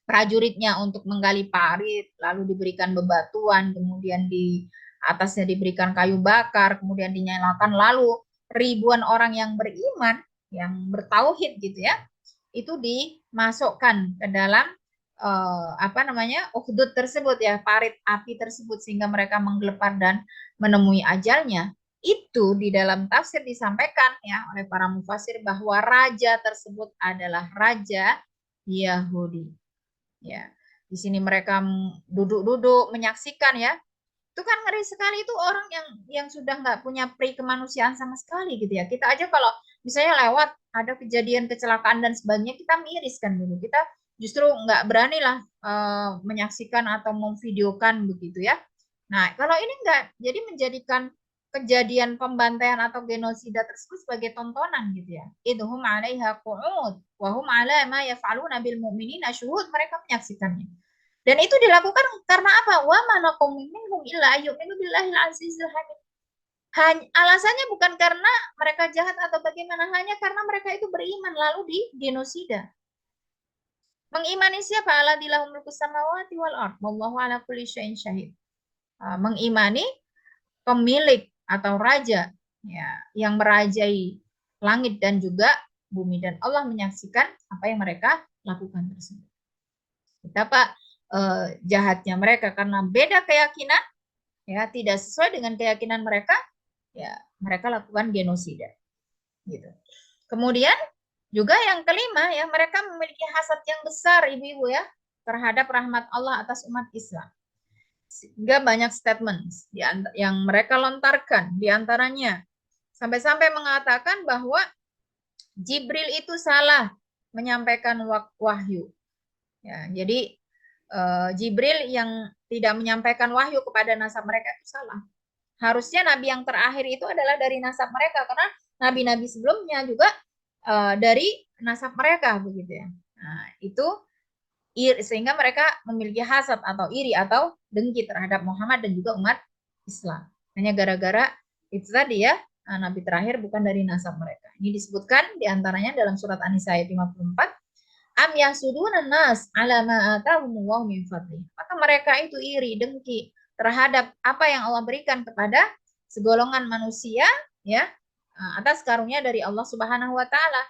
prajuritnya untuk menggali parit, lalu diberikan bebatuan, kemudian di atasnya diberikan kayu bakar, kemudian dinyalakan, lalu ribuan orang yang beriman, yang bertauhid gitu ya, itu dimasukkan ke dalam ukhdud tersebut ya, parit api tersebut, sehingga mereka menggelepar dan menemui ajalnya. Itu di dalam tafsir disampaikan ya oleh para mufasir bahwa raja tersebut adalah raja Yahudi. Ya, di sini mereka duduk-duduk menyaksikan ya. Itu kan ngeri sekali, itu orang yang sudah nggak punya pri kemanusiaan sama sekali gitu ya. Kita aja kalau misalnya lewat ada kejadian kecelakaan dan sebagainya, kita miris kan dulu. Kita justru nggak berani lah menyaksikan atau memvideokan begitu ya. Nah, kalau ini enggak, jadi menjadikan kejadian pembantaian atau genosida tersebut sebagai tontonan gitu ya. Idhum 'alaiha qu'ud wa hum 'ala ma yaf'aluna bil mu'minina syuhud, mereka menyaksikannya. Dan itu dilakukan karena apa? Wa manakum minhum illa ayyuminu billahil azizil hamid. Alasannya bukan karena mereka jahat atau bagaimana, hanya karena mereka itu beriman lalu di genosida. Mengimani siapa? Alladillahu mulku samawati wal ard wallahu ala kulli syai'in syahid. Mengimani pemilik atau raja ya, yang merajai langit dan juga bumi, dan Allah menyaksikan apa yang mereka lakukan tersebut. Betapa jahatnya mereka karena beda keyakinan ya, tidak sesuai dengan keyakinan mereka ya, mereka lakukan genosida gitu. Kemudian juga yang kelima ya, mereka memiliki hasad yang besar ibu-ibu ya terhadap rahmat Allah atas umat Islam. Sehingga banyak statement yang mereka lontarkan, diantaranya sampai-sampai mengatakan bahwa Jibril itu salah menyampaikan wahyu. Ya, jadi Jibril yang tidak menyampaikan wahyu kepada nasab mereka itu salah. Harusnya nabi yang terakhir itu adalah dari nasab mereka, karena nabi-nabi sebelumnya juga dari nasab mereka begitu ya. Nah, itu sehingga mereka memiliki hasad atau iri atau dengki terhadap Muhammad dan juga umat Islam. Hanya gara-gara itu tadi ya, nabi terakhir bukan dari nasab mereka. Ini disebutkan diantaranya dalam surat An-Nisa ayat 54. Am yahsuduna nas ala ma atahumullahu min fadlih. Maka mereka itu iri, dengki terhadap apa yang Allah berikan kepada segolongan manusia, ya, atas karunia dari Allah Subhanahu wa taala.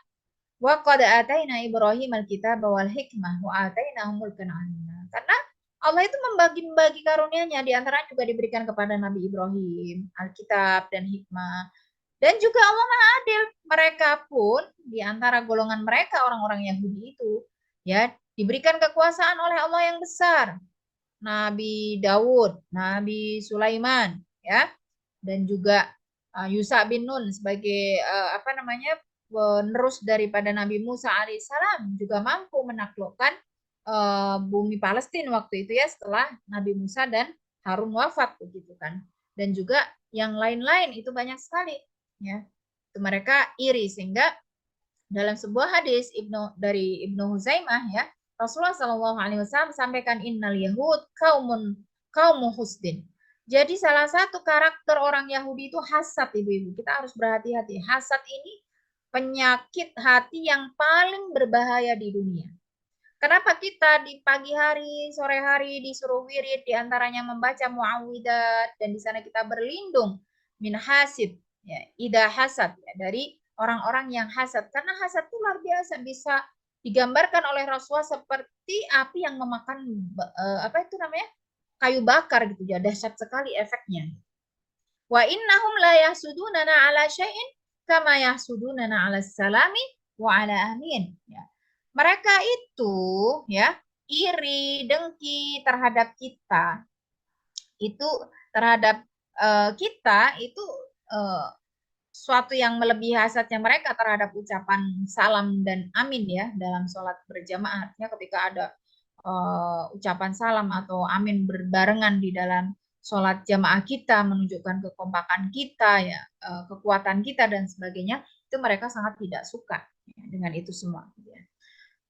Wa qad ataina Ibrahim al-kitaba wal hikmah wa atainahum mulkan 'azima. Karena Allah itu membagi-bagi karunia-Nya, di antaranya juga diberikan kepada Nabi Ibrahim Alkitab dan hikmah. Dan juga Allah Maha Adil. Mereka pun di antara golongan mereka orang-orang Yahudi itu, ya, diberikan kekuasaan oleh Allah yang besar. Nabi Daud, Nabi Sulaiman, ya, dan juga Yusa bin Nun sebagai penerus daripada Nabi Musa alaihissalam juga mampu menaklukkan bumi Palestina waktu itu, ya, setelah Nabi Musa dan Harun wafat, begitu kan. Dan juga yang lain-lain itu banyak sekali, ya. Itu mereka iri, sehingga dalam sebuah hadis dari Ibnu Huzaimah, ya, Rasulullah Shallallahu Alaihi Wasallam sampaikan innal yahud kaumu husdin. Jadi salah satu karakter orang Yahudi itu hasad, ibu-ibu. Kita harus berhati-hati. Hasad ini penyakit hati yang paling berbahaya di dunia. Kenapa kita di pagi hari, sore hari disuruh wirid, diantaranya membaca muawwidat, dan di sana kita berlindung min hasid, ya, ida hasad, ya, dari orang-orang yang hasad. Karena hasad itu luar biasa, bisa digambarkan oleh Rasulullah seperti api yang memakan kayu bakar gitu, ya, dahsyat sekali efeknya. Wa innahum la yahsudunana ala syai'in kama yahsudunana ala salami wa ala amin, ya. Mereka itu, ya, iri, dengki terhadap kita. Itu terhadap kita itu suatu yang melebihi hasadnya mereka terhadap ucapan salam dan amin, ya, dalam sholat berjamaah. Artinya ketika ada ucapan salam atau amin berbarengan di dalam sholat jamaah kita, menunjukkan kekompakan kita, ya, kekuatan kita dan sebagainya, itu mereka sangat tidak suka, ya, dengan itu semua, ya.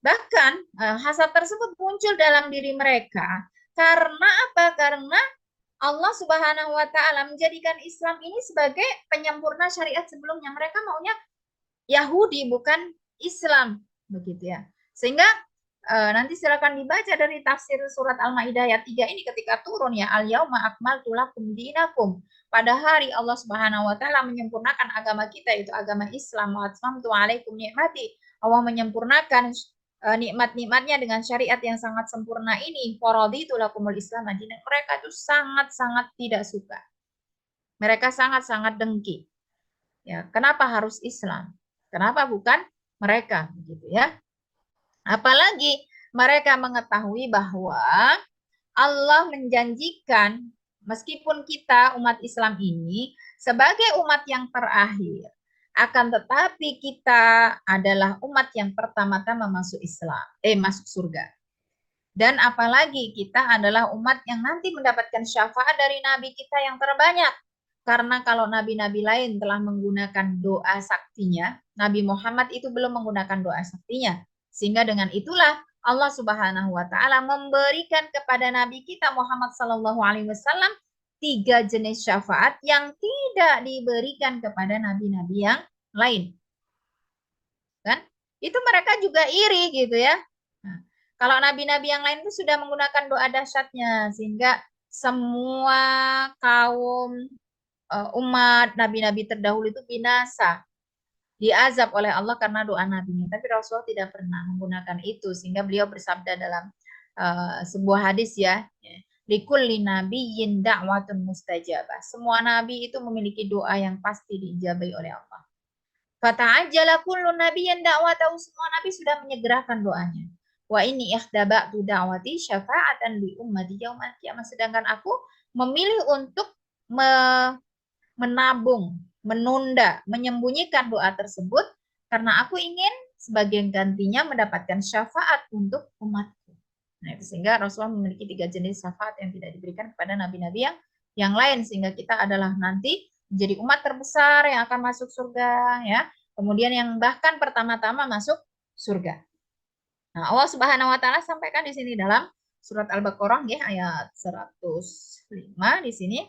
Bahkan hasad tersebut muncul dalam diri mereka karena apa? Karena Allah Subhanahu wa taala menjadikan Islam ini sebagai penyempurna syariat sebelumnya. Mereka maunya Yahudi bukan Islam, begitu, ya. Sehingga nanti silakan dibaca dari tafsir surat Al-Maidah ayat 3 ini ketika turun, ya, al-yauma akmaltu lakum dinakum. Pada hari Allah Subhanahu wa taala menyempurnakan agama kita, yaitu agama Islam. Wa atmamtu alaikum ni'mati. Allah menyempurnakan nikmat-nikmatnya dengan syariat yang sangat sempurna ini. Faraditu lakumul Islam madinah. Mereka itu sangat-sangat tidak suka. Mereka sangat-sangat dengki. Ya, kenapa harus Islam? Kenapa bukan mereka, begitu, ya? Apalagi mereka mengetahui bahwa Allah menjanjikan meskipun kita umat Islam ini sebagai umat yang terakhir, akan tetapi kita adalah umat yang pertama-tama masuk masuk surga. Dan apalagi kita adalah umat yang nanti mendapatkan syafaat dari Nabi kita yang terbanyak. Karena kalau nabi-nabi lain telah menggunakan doa saktinya, Nabi Muhammad itu belum menggunakan doa saktinya. Sehingga dengan itulah Allah Subhanahu wa taala memberikan kepada Nabi kita Muhammad sallallahu alaihi wasallam 3 jenis syafaat yang tidak diberikan kepada nabi-nabi yang lain. Kan? Itu mereka juga iri, gitu, ya. Nah, kalau nabi-nabi yang lain itu sudah menggunakan doa dahsyatnya sehingga semua kaum umat nabi-nabi terdahulu itu binasa, diazab oleh Allah karena doa nabinya. Tapi Rasulullah tidak pernah menggunakan itu, sehingga beliau bersabda dalam sebuah hadis, ya, likulli nabiyyin da'watun mustajabah. Semua nabi itu memiliki doa yang pasti diijabai oleh Allah. Fata'ajjala kullu nabiyyin da'watahu. Semua nabi sudah menyegerakan doanya. Wa ini ikhdaba'tu da'wati syafa'atan li ummati yaumal qiyamah. Sedangkan aku memilih untuk menabung, menunda, menyembunyikan doa tersebut karena aku ingin sebagai gantinya mendapatkan syafaat untuk umatku. Nah, itu sehingga Rasulullah memiliki 3 jenis syafaat yang tidak diberikan kepada nabi-nabi yang lain, sehingga kita adalah nanti menjadi umat terbesar yang akan masuk surga, ya. Kemudian yang bahkan pertama-tama masuk surga. Nah, Allah Subhanahu wa taala sampaikan di sini dalam surat Al-Baqarah, ya, ayat 105 di sini.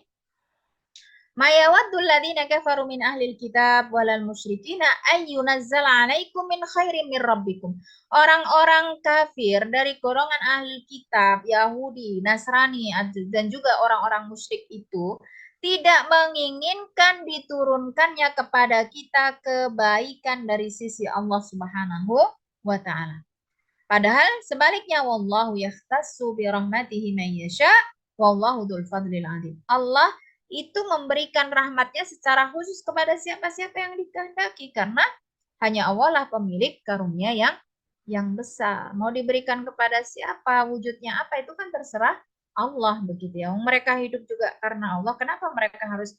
Ma yawaddu alladziina kafaru min ahlil kitab walal musyrikina ay yunazzala 'alaikum min khairin min rabbikum. Orang-orang kafir dari golongan ahli kitab, Yahudi, Nasrani, dan juga orang-orang musyrik itu tidak menginginkan diturunkannya kepada kita kebaikan dari sisi Allah Subhanahu wa taala. Padahal sebaliknya, wallahu yahtassu bi rahmatihi man yasha wallahu dzul fadlil 'adzim. Allah itu memberikan rahmatnya secara khusus kepada siapa-siapa yang dikehendaki, karena hanya Allah lah pemilik karunia yang besar. Mau diberikan kepada siapa, wujudnya apa, itu kan terserah Allah, begitu ya. Mereka hidup juga karena Allah. Kenapa mereka harus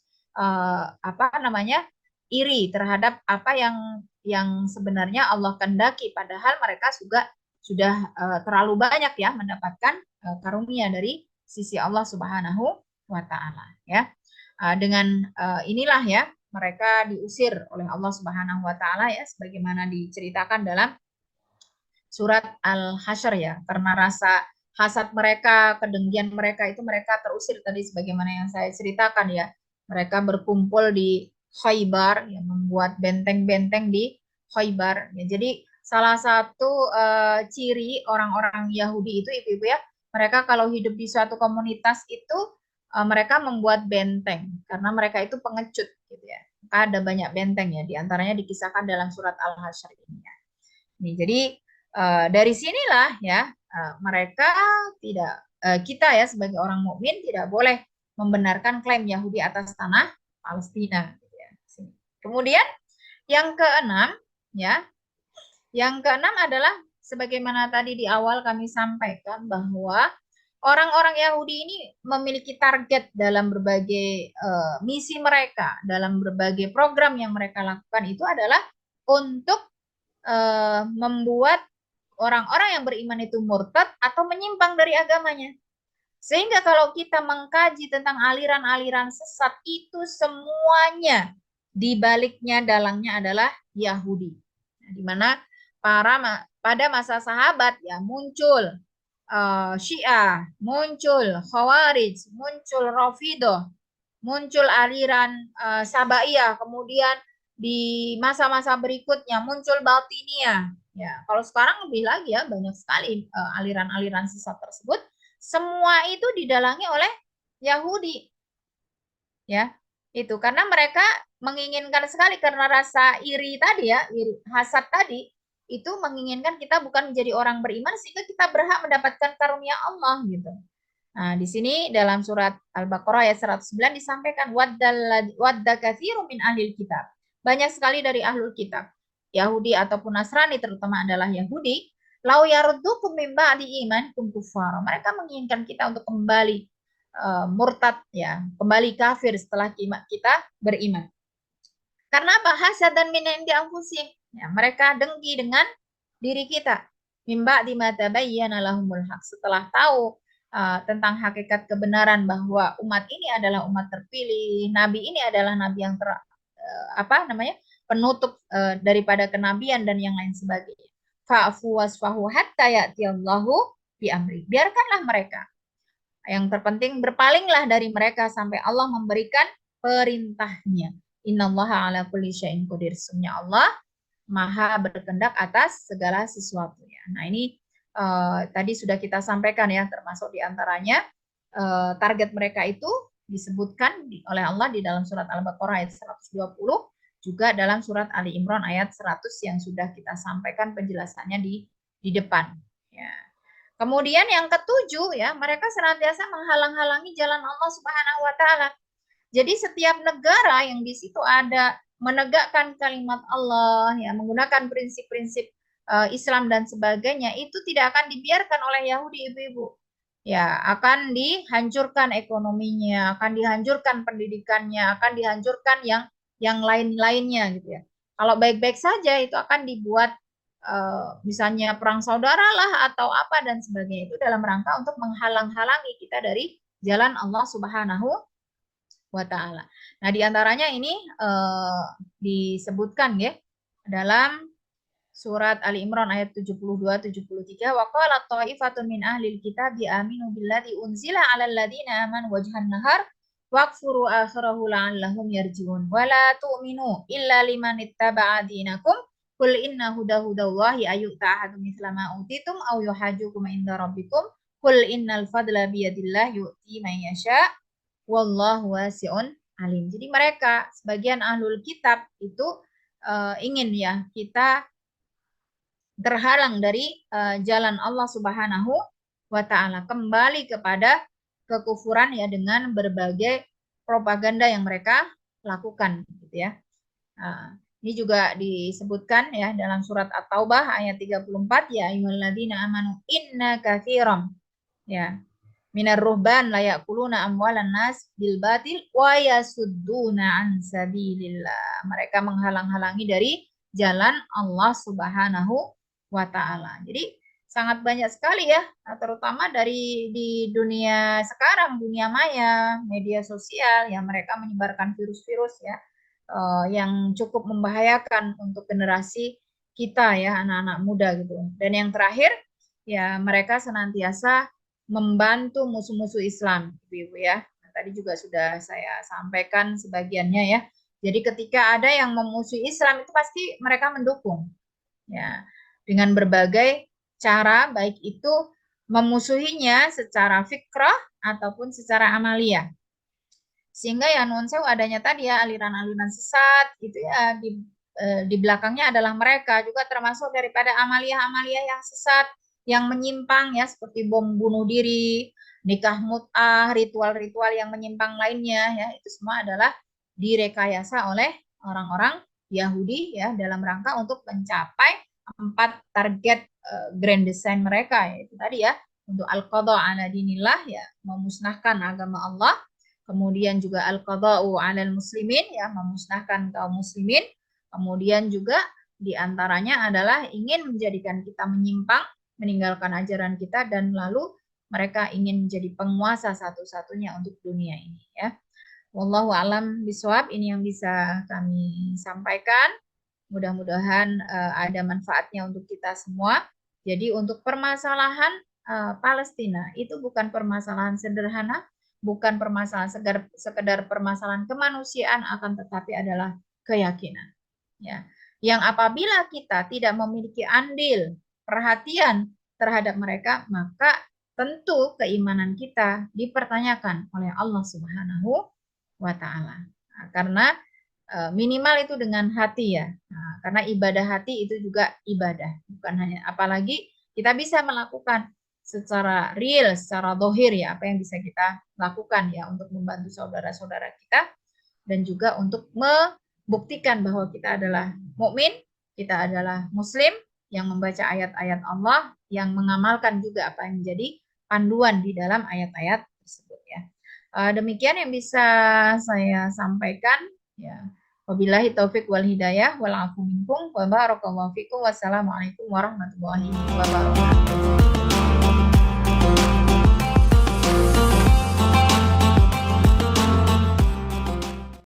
iri terhadap apa yang sebenarnya Allah kehendaki, padahal mereka juga sudah terlalu banyak ya mendapatkan karunia dari sisi Allah Subhanahu wa taala ya. Dengan inilah ya mereka diusir oleh Allah Subhanahu wa taala ya, sebagaimana diceritakan dalam surat Al-Hasyr ya, karena rasa hasad mereka, kedengkian mereka itu mereka terusir tadi sebagaimana yang saya ceritakan ya. Mereka berkumpul di Khaybar ya, membuat benteng-benteng di Khaybar ya. Jadi salah satu ciri orang-orang Yahudi itu ibu-ibu ya, mereka kalau hidup di suatu komunitas itu mereka membuat benteng karena mereka itu pengecut gitu ya. Maka ada banyak benteng ya, diantaranya dikisahkan dalam surat Al-Hasyr ini ya. Nih, jadi dari sinilah ya mereka tidak kita ya sebagai orang mukmin tidak boleh membenarkan klaim Yahudi atas tanah Palestina gitu ya. Kemudian yang keenam ya, yang keenam adalah sebagaimana tadi di awal kami sampaikan bahwa orang-orang Yahudi ini memiliki target dalam berbagai misi mereka, dalam berbagai program yang mereka lakukan itu adalah untuk membuat orang-orang yang beriman itu murtad atau menyimpang dari agamanya. Sehingga kalau kita mengkaji tentang aliran-aliran sesat itu semuanya di baliknya dalangnya adalah Yahudi. Nah, di mana pada masa sahabat ya muncul Syiah, muncul Khawarij, muncul Rafidah, muncul aliran Sabaiyah, kemudian di masa-masa berikutnya muncul Batiniyah. Ya, kalau sekarang lebih lagi ya, banyak sekali aliran-aliran sesat tersebut. Semua itu didalangi oleh Yahudi. Ya, itu karena mereka menginginkan sekali karena rasa iri tadi ya, iri, hasad tadi, itu menginginkan kita bukan menjadi orang beriman sehingga kita berhak mendapatkan karunia Allah gitu. Nah, di sini dalam surat Al-Baqarah ayat 109 disampaikan wadda katsirun min ahlil kitab. Banyak sekali dari ahlul kitab, Yahudi ataupun Nasrani terutama adalah Yahudi, lau yaruddukum min ba'di imankum kuffar. Mereka menginginkan kita untuk kembali murtad ya, kembali kafir setelah kita beriman. Karena apa? Hasad dan min indi anfusihim. Ya, mereka dengki dengan diri kita. Mimba di mata bayyana lahumul haq. Setelah tahu tentang hakikat kebenaran bahwa umat ini adalah umat terpilih, nabi ini adalah nabi yang penutup daripada kenabian dan yang lain sebagainya. Fa'fu wasfahu hatta ya'tiyallahu bi amri. Biarkanlah mereka. Yang terpenting berpalinglah dari mereka sampai Allah memberikan perintahnya. Innallaha ala kulli syai'in qadir. Sesungguhnya Allah Maha berkehendak atas segala sesuatu ya. Nah, ini tadi sudah kita sampaikan ya, termasuk diantaranya target mereka itu disebutkan oleh Allah di dalam surat Al-Baqarah ayat 120, juga dalam surat Ali Imran ayat 100 yang sudah kita sampaikan penjelasannya di depan. Ya. Kemudian yang ketujuh ya, mereka senantiasa menghalang-halangi jalan Allah Subhanahu wa taala. Jadi setiap negara yang di situ ada menegakkan kalimat Allah, ya, menggunakan prinsip-prinsip Islam dan sebagainya, itu tidak akan dibiarkan oleh Yahudi, ibu-ibu. Ya, akan dihancurkan ekonominya, akan dihancurkan pendidikannya, akan dihancurkan yang lain-lainnya gitu ya. Kalau baik-baik saja itu akan dibuat misalnya perang saudara lah atau apa dan sebagainya, itu dalam rangka untuk menghalang-halangi kita dari jalan Allah Subhanahu wa ta'ala. Nah, diantaranya ini disebutkan ya dalam surat Ali Imran ayat 72-73, wa qala ta'ifatun min ahlil kitab aminu billadzi unzila 'alal ladzina amanu wajhan nahar waqfuru akhirahu la'allahum yarji'un wa la tu'minu illa liman ittaba'a dinakum qul inna hudallahi ayyu'ta ahadun mithla ma utitum aw yuhajjukum inda rabbikum qul innal fadla biyadillah yu'ti man yasha wallahu wasi'un alim. Jadi mereka sebagian ahlul kitab itu ingin ya kita terhalang dari jalan Allah Subhanahu wa taala, kembali kepada kekufuran ya dengan berbagai propaganda yang mereka lakukan gitu ya. Ini juga disebutkan ya dalam surat At-Taubah ayat 34, ya ayyuhalladzina amanu inna katsiran ya minar ruhban la ya'kuluna amwalan nas bil batil wa yasudduna an sabilillah. Mereka menghalang-halangi dari jalan Allah Subhanahu wa taala. Jadi sangat banyak sekali ya, terutama dari di dunia sekarang, dunia maya, media sosial yang mereka menyebarkan virus-virus ya yang cukup membahayakan untuk generasi kita ya, anak-anak muda gitu. Dan yang terakhir ya mereka senantiasa membantu musuh-musuh Islam, Ibu ya. Nah, tadi juga sudah saya sampaikan sebagiannya ya. Jadi ketika ada yang memusuhi Islam itu pasti mereka mendukung. Ya, dengan berbagai cara, baik itu memusuhinya secara fikrah ataupun secara amalia. Sehingga ya nuwun sewu adanya tadi ya aliran-aliran sesat gitu ya di belakangnya adalah mereka juga termasuk daripada amalia-amalia yang sesat yang menyimpang ya seperti bom bunuh diri, nikah mut'ah, ritual-ritual yang menyimpang lainnya ya itu semua adalah direkayasa oleh orang-orang Yahudi ya dalam rangka untuk mencapai 4 target grand design mereka yaitu tadi ya untuk al-qadha ala dinillah ya memusnahkan agama Allah. Kemudian juga al-qadha'u 'alal muslimin ya memusnahkan kaum muslimin. Kemudian juga diantaranya adalah ingin menjadikan kita menyimpang, meninggalkan ajaran kita dan lalu mereka ingin menjadi penguasa satu-satunya untuk dunia ini ya. Wallahu a'lam bishawab, ini yang bisa kami sampaikan. Mudah-mudahan ada manfaatnya untuk kita semua. Jadi untuk permasalahan Palestina itu bukan permasalahan sederhana, bukan permasalahan sekedar permasalahan kemanusiaan, akan tetapi adalah keyakinan. Ya, yang apabila kita tidak memiliki andil perhatian terhadap mereka, maka tentu keimanan kita dipertanyakan oleh Allah Subhanahu wa taala. Nah, karena minimal itu dengan hati ya. Nah, karena ibadah hati itu juga ibadah, bukan hanya apalagi kita bisa melakukan secara real, secara dohir ya apa yang bisa kita lakukan ya untuk membantu saudara-saudara kita dan juga untuk membuktikan bahwa kita adalah mukmin, kita adalah muslim yang membaca ayat-ayat Allah, yang mengamalkan juga apa yang menjadi panduan di dalam ayat-ayat tersebut ya. Demikian yang bisa saya sampaikan ya. Wabillahi taufik wal hidayah wal afu minkum wa barakallahu fikum. Wassalamualaikum warahmatullahi wabarakatuh.